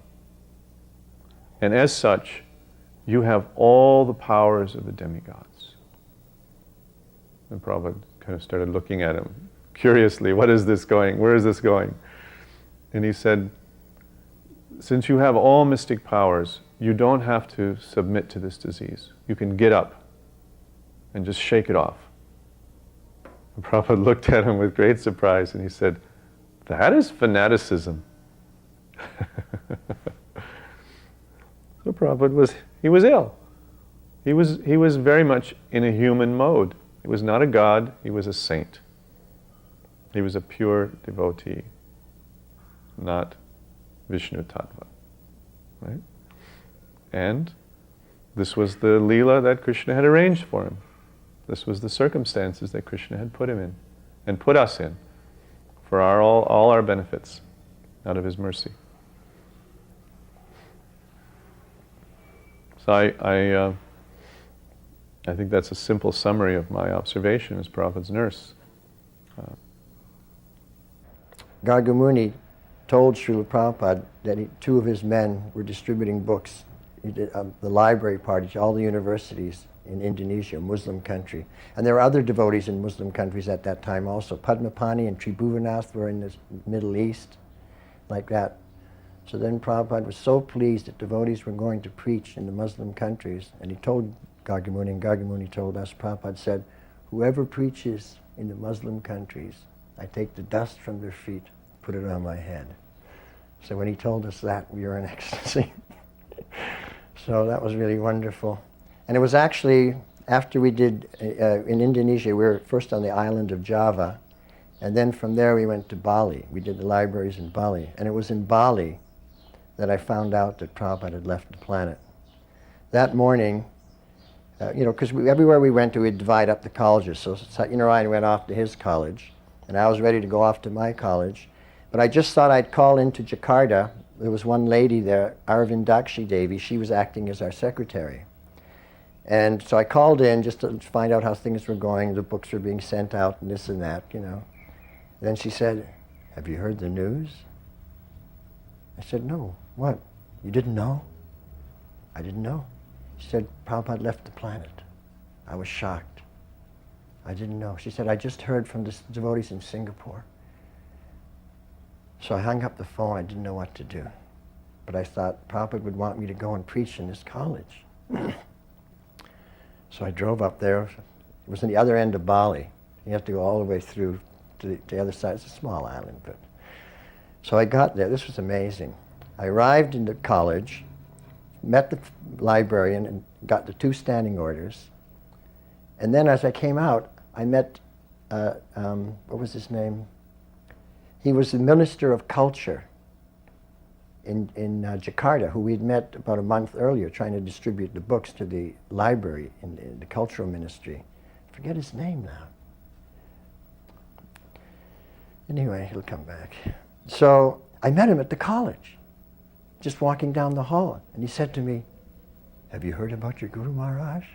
And as such, you have all the powers of the demigods. And Prabhupada kind of started looking at him curiously, what is this going? Where is this going? And he said, since you have all mystic powers, you don't have to submit to this disease. You can get up and just shake it off. And Prabhupada looked at him with great surprise and he said, that is fanaticism. So Prabhupada was ill. He was very much in a human mode. He was not a god, he was a saint. He was a pure devotee, not Vishnu Tattva. Right? And this was the Leela that Krishna had arranged for him. This was the circumstances that Krishna had put him in, and put us in, for all our benefits, out of his mercy. So I think that's a simple summary of my observation as Prabhupada's nurse. Gargamuni told Srila Prabhupada that two of his men were distributing books. He did the library party to all the universities in Indonesia, a Muslim country. And there were other devotees in Muslim countries at that time also. Padmapani and Tribhuvanath were in the Middle East, like that. So then Prabhupada was so pleased that devotees were going to preach in the Muslim countries, and he told Gargamuni, and Gargamuni told us, Prabhupada said, whoever preaches in the Muslim countries, I take the dust from their feet, put it on my head. So when he told us that, we were in ecstasy. So that was really wonderful. And it was actually, after we did, in Indonesia, we were first on the island of Java, and then from there we went to Bali. We did the libraries in Bali. And it was in Bali that I found out that Prabhupada had left the planet. That morning, because everywhere we went to, we'd divide up the colleges. So Satyanarayan went off to his college, and I was ready to go off to my college. But I just thought I'd call into Jakarta. There was one lady there, Arvindakshi Devi. She was acting as our secretary. And so I called in just to find out how things were going. The books were being sent out and this and that, Then she said, have you heard the news? I said, no. What? You didn't know? I didn't know. She said, Prabhupada left the planet. I was shocked. I didn't know. She said, I just heard from the devotees in Singapore. So I hung up the phone. I didn't know what to do. But I thought Prabhupada would want me to go and preach in his college. So I drove up there. It was on the other end of Bali. You have to go all the way through to the other side. It's a small island. So I got there. This was amazing. I arrived in the college, met the librarian, and got the 2 standing orders. And then as I came out, I met, what was his name? He was the Minister of Culture in Jakarta, who we'd met about a month earlier trying to distribute the books to the library in the cultural ministry. I forget his name now. Anyway, he'll come back. So I met him at the college, just walking down the hall, and he said to me, have you heard about your Guru Maharaj?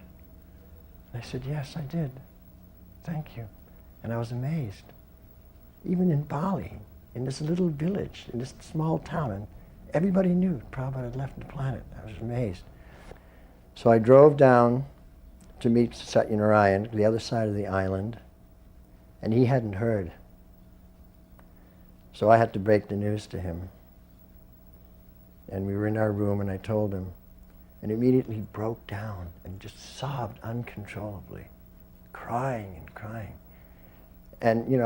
And I said, yes, I did. Thank you. And I was amazed. Even in Bali, in this little village, in this small town, and everybody knew Prabhupada had left the planet. I was amazed. So I drove down to meet Satyanarayan, the other side of the island, and he hadn't heard. So I had to break the news to him. And we were in our room, and I told him, and immediately he broke down and just sobbed uncontrollably, crying and crying. And,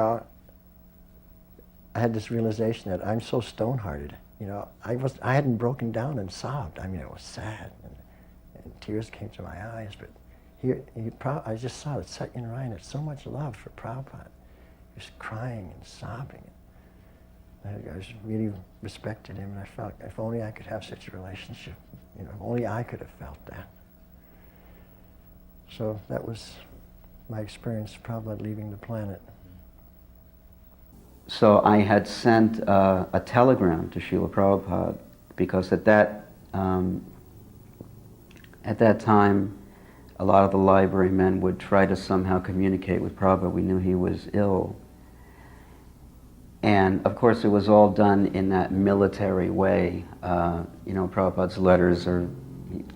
I had this realization that I'm so stone-hearted. I hadn't broken down and sobbed. I was sad, and tears came to my eyes. But I just saw that Satyanarayan had so much love for Prabhupada. He was crying and sobbing. I just really respected him, and I felt if only I could have such a relationship. If only I could have felt that. So that was my experience of Prabhupada leaving the planet. So I had sent a telegram to Srila Prabhupada because at that time, a lot of the library men would try to somehow communicate with Prabhupada. We knew he was ill. And of course it was all done in that military way. Prabhupada's letters are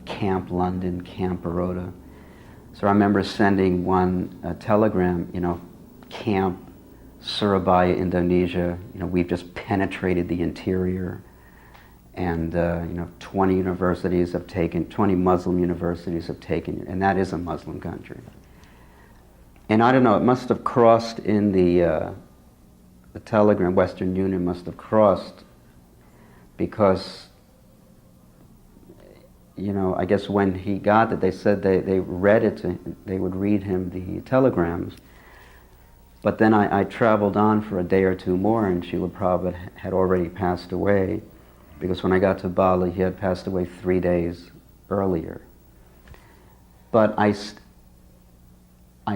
Camp London, Camp Baroda. So I remember sending one telegram, Camp Surabaya, Indonesia. We've just penetrated the interior, and 20 universities have taken, 20 Muslim universities have taken, and that is a Muslim country. And I don't know, it must have crossed in the telegram, Western Union must have crossed because, I guess when he got it, they said they read it, they would read him the telegrams. But then I traveled on for a day or two more, and Srila Prabhupada had already passed away, because when I got to Bali, he had passed away 3 days earlier. But I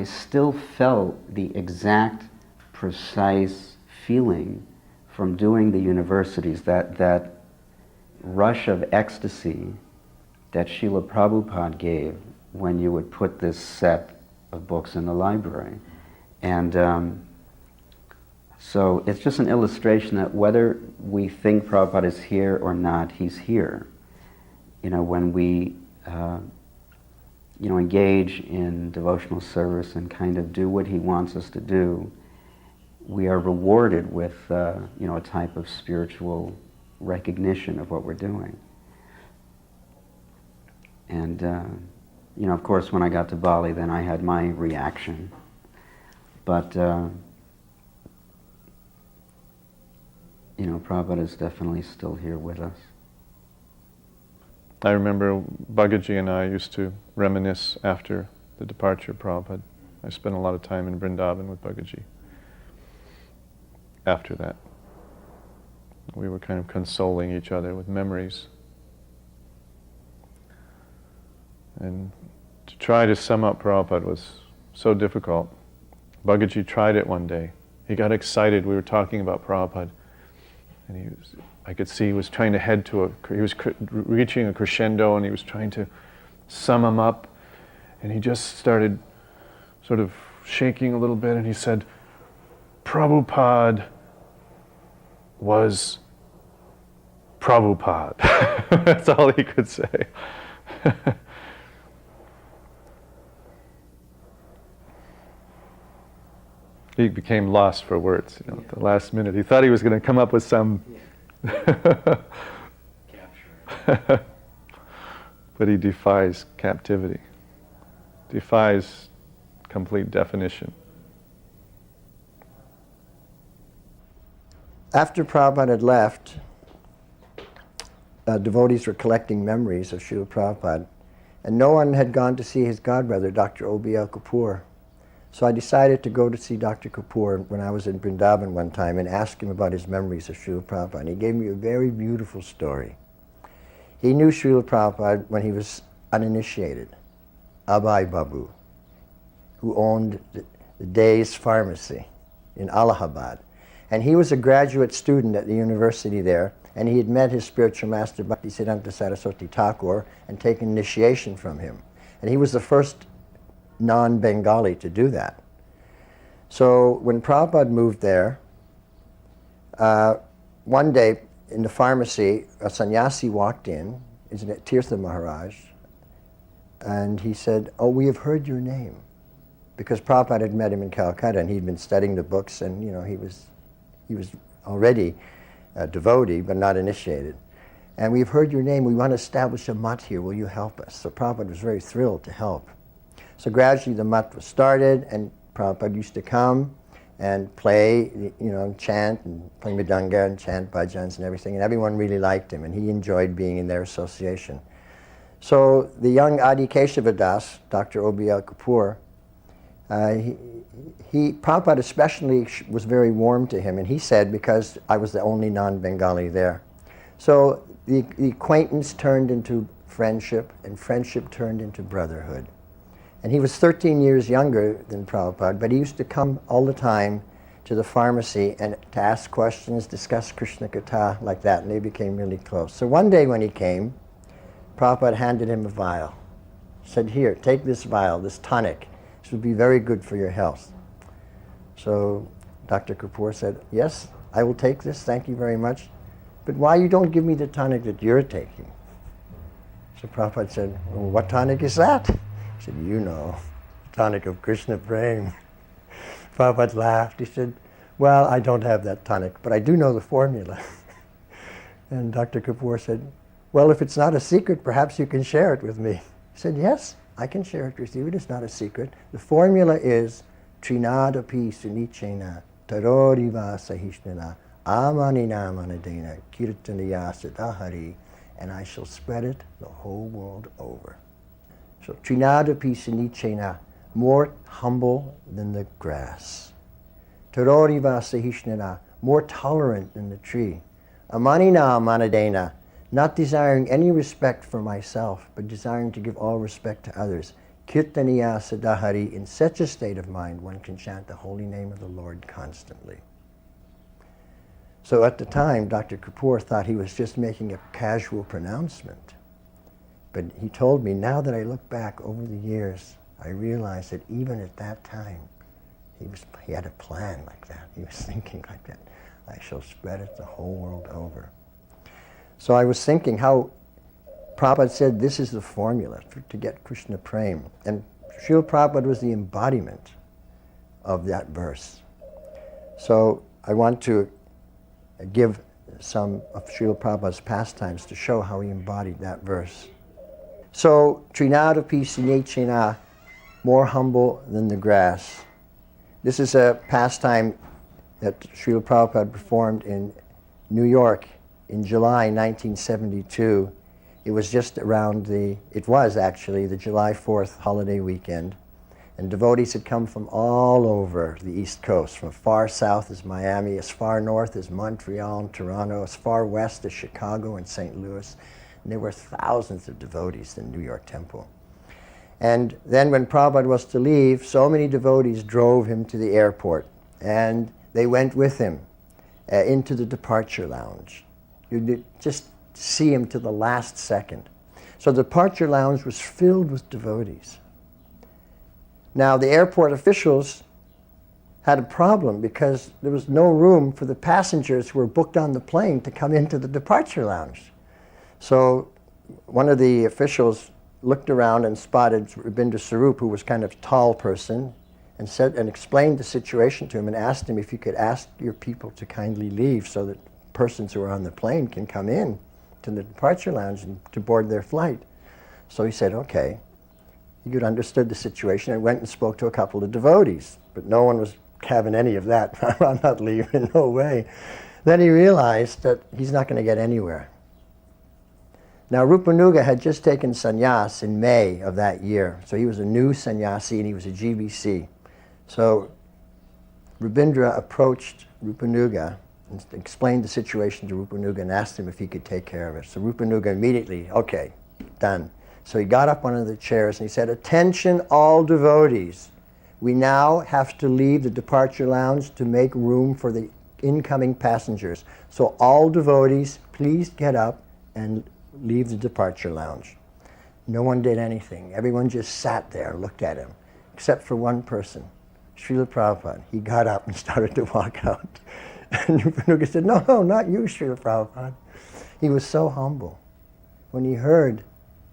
still felt the exact, precise feeling from doing the universities, that rush of ecstasy that Srila Prabhupada gave, when you would put this set of books in the library. And so it's just an illustration that whether we think Prabhupada is here or not, he's here. You know, when we engage in devotional service and kind of do what he wants us to do, we are rewarded with a type of spiritual recognition of what we're doing. And of course, when I got to Bali, then I had my reaction. But Prabhupada is definitely still here with us. I remember Bhagaji and I used to reminisce after the departure of Prabhupada. I spent a lot of time in Vrindavan with Bhagaji. After that, we were kind of consoling each other with memories. And to try to sum up Prabhupada was so difficult. Bhagaji tried it one day. He got excited. We were talking about Prabhupada. And I could see he was trying to he was reaching a crescendo, and he was trying to sum him up. And he just started sort of shaking a little bit, and he said, Prabhupada was Prabhupada. That's all he could say. He became lost for words, at the last minute. He thought he was going to come up with some... Capture. But he defies captivity. Defies complete definition. After Prabhupada had left, devotees were collecting memories of Srila Prabhupada, and no one had gone to see his godbrother, Dr. O.B.L. Kapoor. So I decided to go to see Dr. Kapoor when I was in Vrindavan one time and ask him about his memories of Srila Prabhupada. And he gave me a very beautiful story. He knew Srila Prabhupada when he was uninitiated, Abhay Babu, who owned the Day's Pharmacy in Allahabad. And he was a graduate student at the university there, and he had met his spiritual master, Bhaktisiddhanta Saraswati Thakur, and taken initiation from him. And he was the first non-Bengali to do that. So when Prabhupada moved there, one day in the pharmacy, a sannyasi walked in, isn't it, Tirtha Maharaj, and he said, "Oh, we have heard your name," because Prabhupada had met him in Calcutta, and he'd been studying the books, and he was already a devotee, but not initiated. "And we've heard your name. We want to establish a mutt here. Will you help us?" So Prabhupada was very thrilled to help. So gradually the mutt was started, and Prabhupada used to come and play, chant and play mridanga and chant bhajans and everything, and everyone really liked him, and he enjoyed being in their association. So the young Adi Keshava Das, Dr. O.B.L. Kapoor, Prabhupada especially was very warm to him, and he said, because I was the only non-Bengali there. So the acquaintance turned into friendship, and friendship turned into brotherhood. And he was 13 years younger than Prabhupada, but he used to come all the time to the pharmacy and to ask questions, discuss Krishna Katha, like that, and they became really close. So one day when he came, Prabhupada handed him a vial. He said, "Here, take this vial, this tonic. This will be very good for your health." So Dr. Kapoor said, "Yes, I will take this, thank you very much. But why you don't give me the tonic that you're taking?" So Prabhupada said, "Well, what tonic is that?" He said, "You know, the tonic of Krishna Prem." Prabhupada laughed. He said, "Well, I don't have that tonic, but I do know the formula." And Dr. Kapoor said, "Well, if it's not a secret, perhaps you can share it with me." He said, "Yes, I can share it with you. It is not a secret. The formula is Trinadapi Sunichena Taroriva Sahishnana Amanina Manadena Kirtanaya Siddhahari, and I shall spread it the whole world over. So Trinadapi Sunichena, more humble than the grass. Taroriva Sahishnana, more tolerant than the tree. Amanina Manadena, not desiring any respect for myself, but desiring to give all respect to others. Kirtaniya Siddhahari, in such a state of mind, one can chant the holy name of the Lord constantly." So at the time, Dr. Kapoor thought he was just making a casual pronouncement. But he told me, now that I look back over the years, I realized that even at that time, he had a plan like that. He was thinking like that. I shall spread it the whole world over. So I was thinking how Prabhupada said this is the formula to get Krishna Prem. And Srila Prabhupada was the embodiment of that verse. So I want to give some of Srila Prabhupada's pastimes to show how he embodied that verse. So, Trinadapi Sinechena, more humble than the grass. This is a pastime that Srila Prabhupada performed in New York in July 1972. It was just around it was actually the July 4th holiday weekend. And devotees had come from all over the East Coast, from far south as Miami, as far north as Montreal and Toronto, as far west as Chicago and St. Louis. And there were thousands of devotees in the New York Temple. And then when Prabhupada was to leave, so many devotees drove him to the airport. And they went with him into the departure lounge. You could just see him to the last second. So the departure lounge was filled with devotees. Now, the airport officials had a problem because there was no room for the passengers who were booked on the plane to come into the departure lounge. So one of the officials looked around and spotted Rabindra Sarup, who was kind of a tall person, and said and explained the situation to him and asked him if you could ask your people to kindly leave so that persons who are on the plane can come in to the departure lounge and to board their flight. So he said, okay. He could understood the situation and went and spoke to a couple of devotees, but no one was having any of that. I'm not leaving, no way. Then he realized that he's not going to get anywhere. Now, Rupanuga had just taken sannyas in May of that year, so he was a new sannyasi and he was a GBC. So Rabindra approached Rupanuga and explained the situation to Rupanuga and asked him if he could take care of it. So Rupanuga immediately, okay, done. So he got up one of the chairs and he said, attention all devotees. We now have to leave the departure lounge to make room for the incoming passengers. So all devotees, please get up and leave the departure lounge. No one did anything. Everyone just sat there and looked at him, except for one person, Srila Prabhupada. He got up and started to walk out. And Rupanuga said, no, not you, Srila Prabhupada. He was so humble. When he heard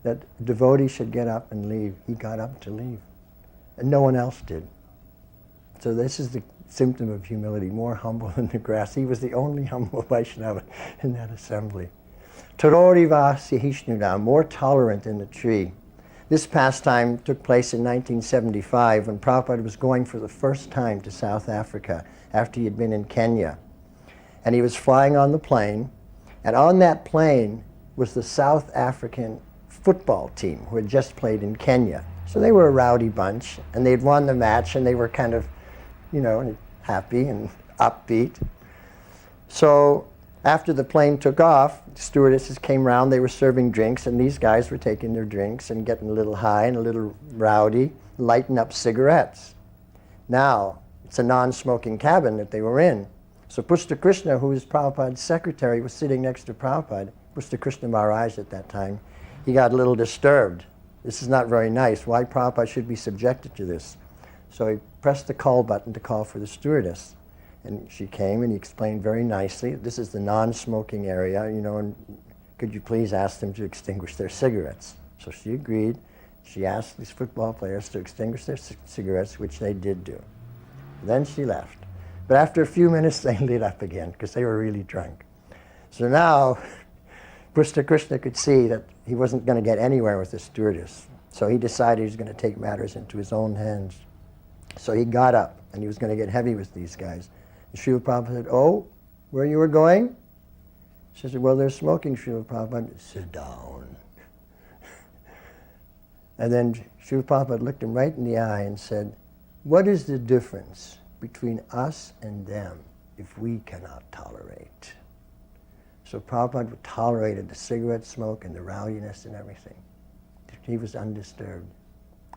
that devotees should get up and leave, he got up to leave. And no one else did. So this is the symptom of humility, more humble than the grass. He was the only humble Vaishnava in that assembly. Taroriva Sihishnuda, more tolerant than the tree. This pastime took place in 1975 when Prabhupada was going for the first time to South Africa after he had been in Kenya. And he was flying on the plane, and on that plane was the South African football team who had just played in Kenya. So they were a rowdy bunch, and they'd won the match, and they were kind of, happy and upbeat. So after the plane took off, stewardesses came around, they were serving drinks, and these guys were taking their drinks and getting a little high and a little rowdy, lighting up cigarettes. Now, it's a non-smoking cabin that they were in. So Pushta Krishna, who was Prabhupada's secretary, was sitting next to Prabhupada, Pushta Krishna Maharaj at that time. He got a little disturbed. This is not very nice. Why Prabhupada should be subjected to this? So he pressed the call button to call for the stewardess. And she came and he explained very nicely, this is the non-smoking area, and could you please ask them to extinguish their cigarettes? So she agreed. She asked these football players to extinguish their cigarettes, which they did do. Then she left. But after a few minutes, they lit up again because they were really drunk. So now, Pushta Krishna could see that he wasn't going to get anywhere with the stewardess. So he decided he was going to take matters into his own hands. So he got up and he was going to get heavy with these guys. And Srila Prabhupada said, oh, where you were going? She said, well, they're smoking, Srila Prabhupada. Sit down. And then Srila Prabhupada looked him right in the eye and said, what is the difference between us and them if we cannot tolerate? So Prabhupada tolerated the cigarette smoke and the rowdiness and everything. He was undisturbed.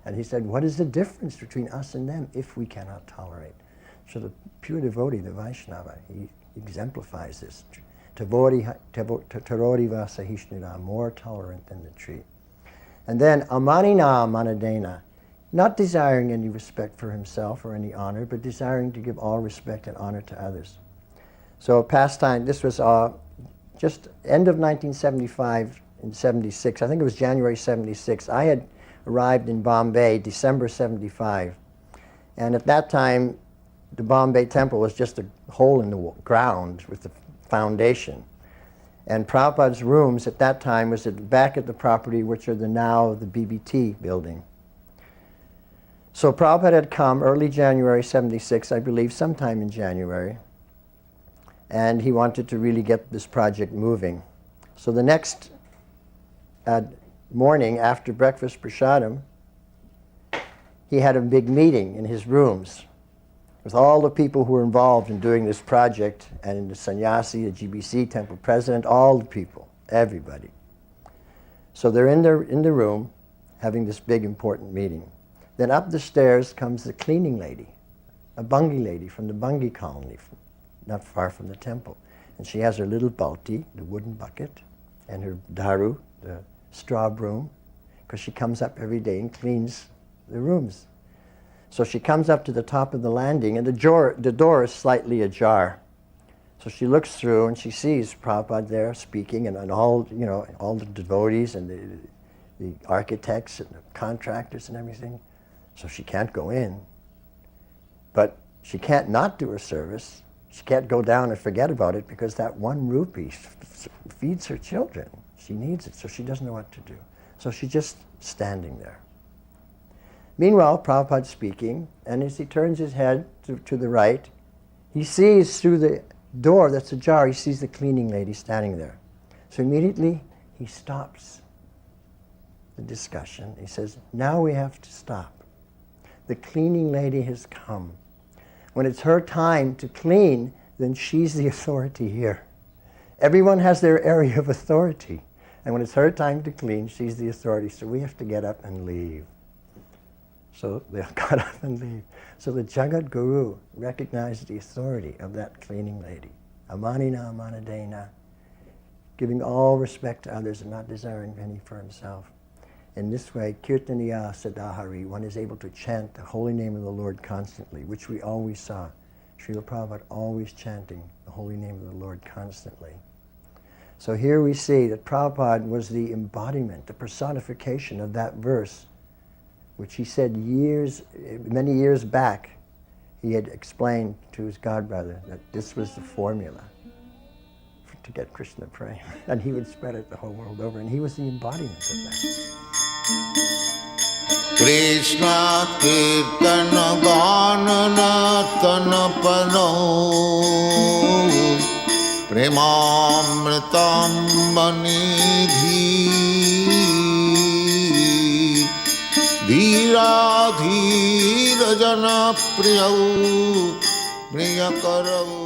And he said, what is the difference between us and them if we cannot tolerate? So the pure devotee, the Vaishnava, he exemplifies this. Taroriva Sahishnura, more tolerant than the tree. And then amanina manadena, not desiring any respect for himself or any honor, but desiring to give all respect and honor to others. So pastime, this was just end of 1975 and 76. I think it was January 76. I had arrived in Bombay December 75. And at that time, the Bombay temple was just a hole in the ground with the foundation. And Prabhupada's rooms at that time was at the back of the property, which are now the BBT building. So Prabhupada had come early January 76, I believe, sometime in January. And he wanted to really get this project moving. So the next morning after breakfast prasadam, he had a big meeting in his rooms with all the people who were involved in doing this project, and the sannyasi, the GBC temple president, all the people, everybody. So they're in the room having this big important meeting. Then up the stairs comes the cleaning lady, a Bungi lady from the Bungi colony, not far from the temple. And she has her little balti, the wooden bucket, and her daru, the straw broom, because she comes up every day and cleans the rooms. So she comes up to the top of the landing, and the door is slightly ajar. So she looks through and she sees Prabhupada there speaking, and all, all the devotees and the architects and the contractors and everything. So she can't go in, but she can't not do her service. She can't go down and forget about it, because that 1 rupee feeds her children. She needs it, so she doesn't know what to do. So she's just standing there. Meanwhile, Prabhupada's speaking, and as he turns his head to the right, he sees through the door that's ajar, he sees the cleaning lady standing there. So immediately he stops the discussion. He says, now we have to stop. The cleaning lady has come. When it's her time to clean, then she's the authority here. Everyone has their area of authority. And when it's her time to clean, she's the authority. So we have to get up and leave. So they got up and leave. So the Jagat Guru recognized the authority of that cleaning lady. Amanina amanadena, giving all respect to others and not desiring any for himself. In this way, Kirtaniya Sadahari, one is able to chant the holy name of the Lord constantly, which we always saw. Srila Prabhupada always chanting the holy name of the Lord constantly. So here we see that Prabhupada was the embodiment, the personification of that verse, which he said many years back, he had explained to his godbrother that this was the formula to get Krishna praying. And he would spread it the whole world over, and he was the embodiment of that. Krishna Kirtana Ganana Tanapano Premamritam Manidhi Dhira Dhira Jana Priyau Priyakarau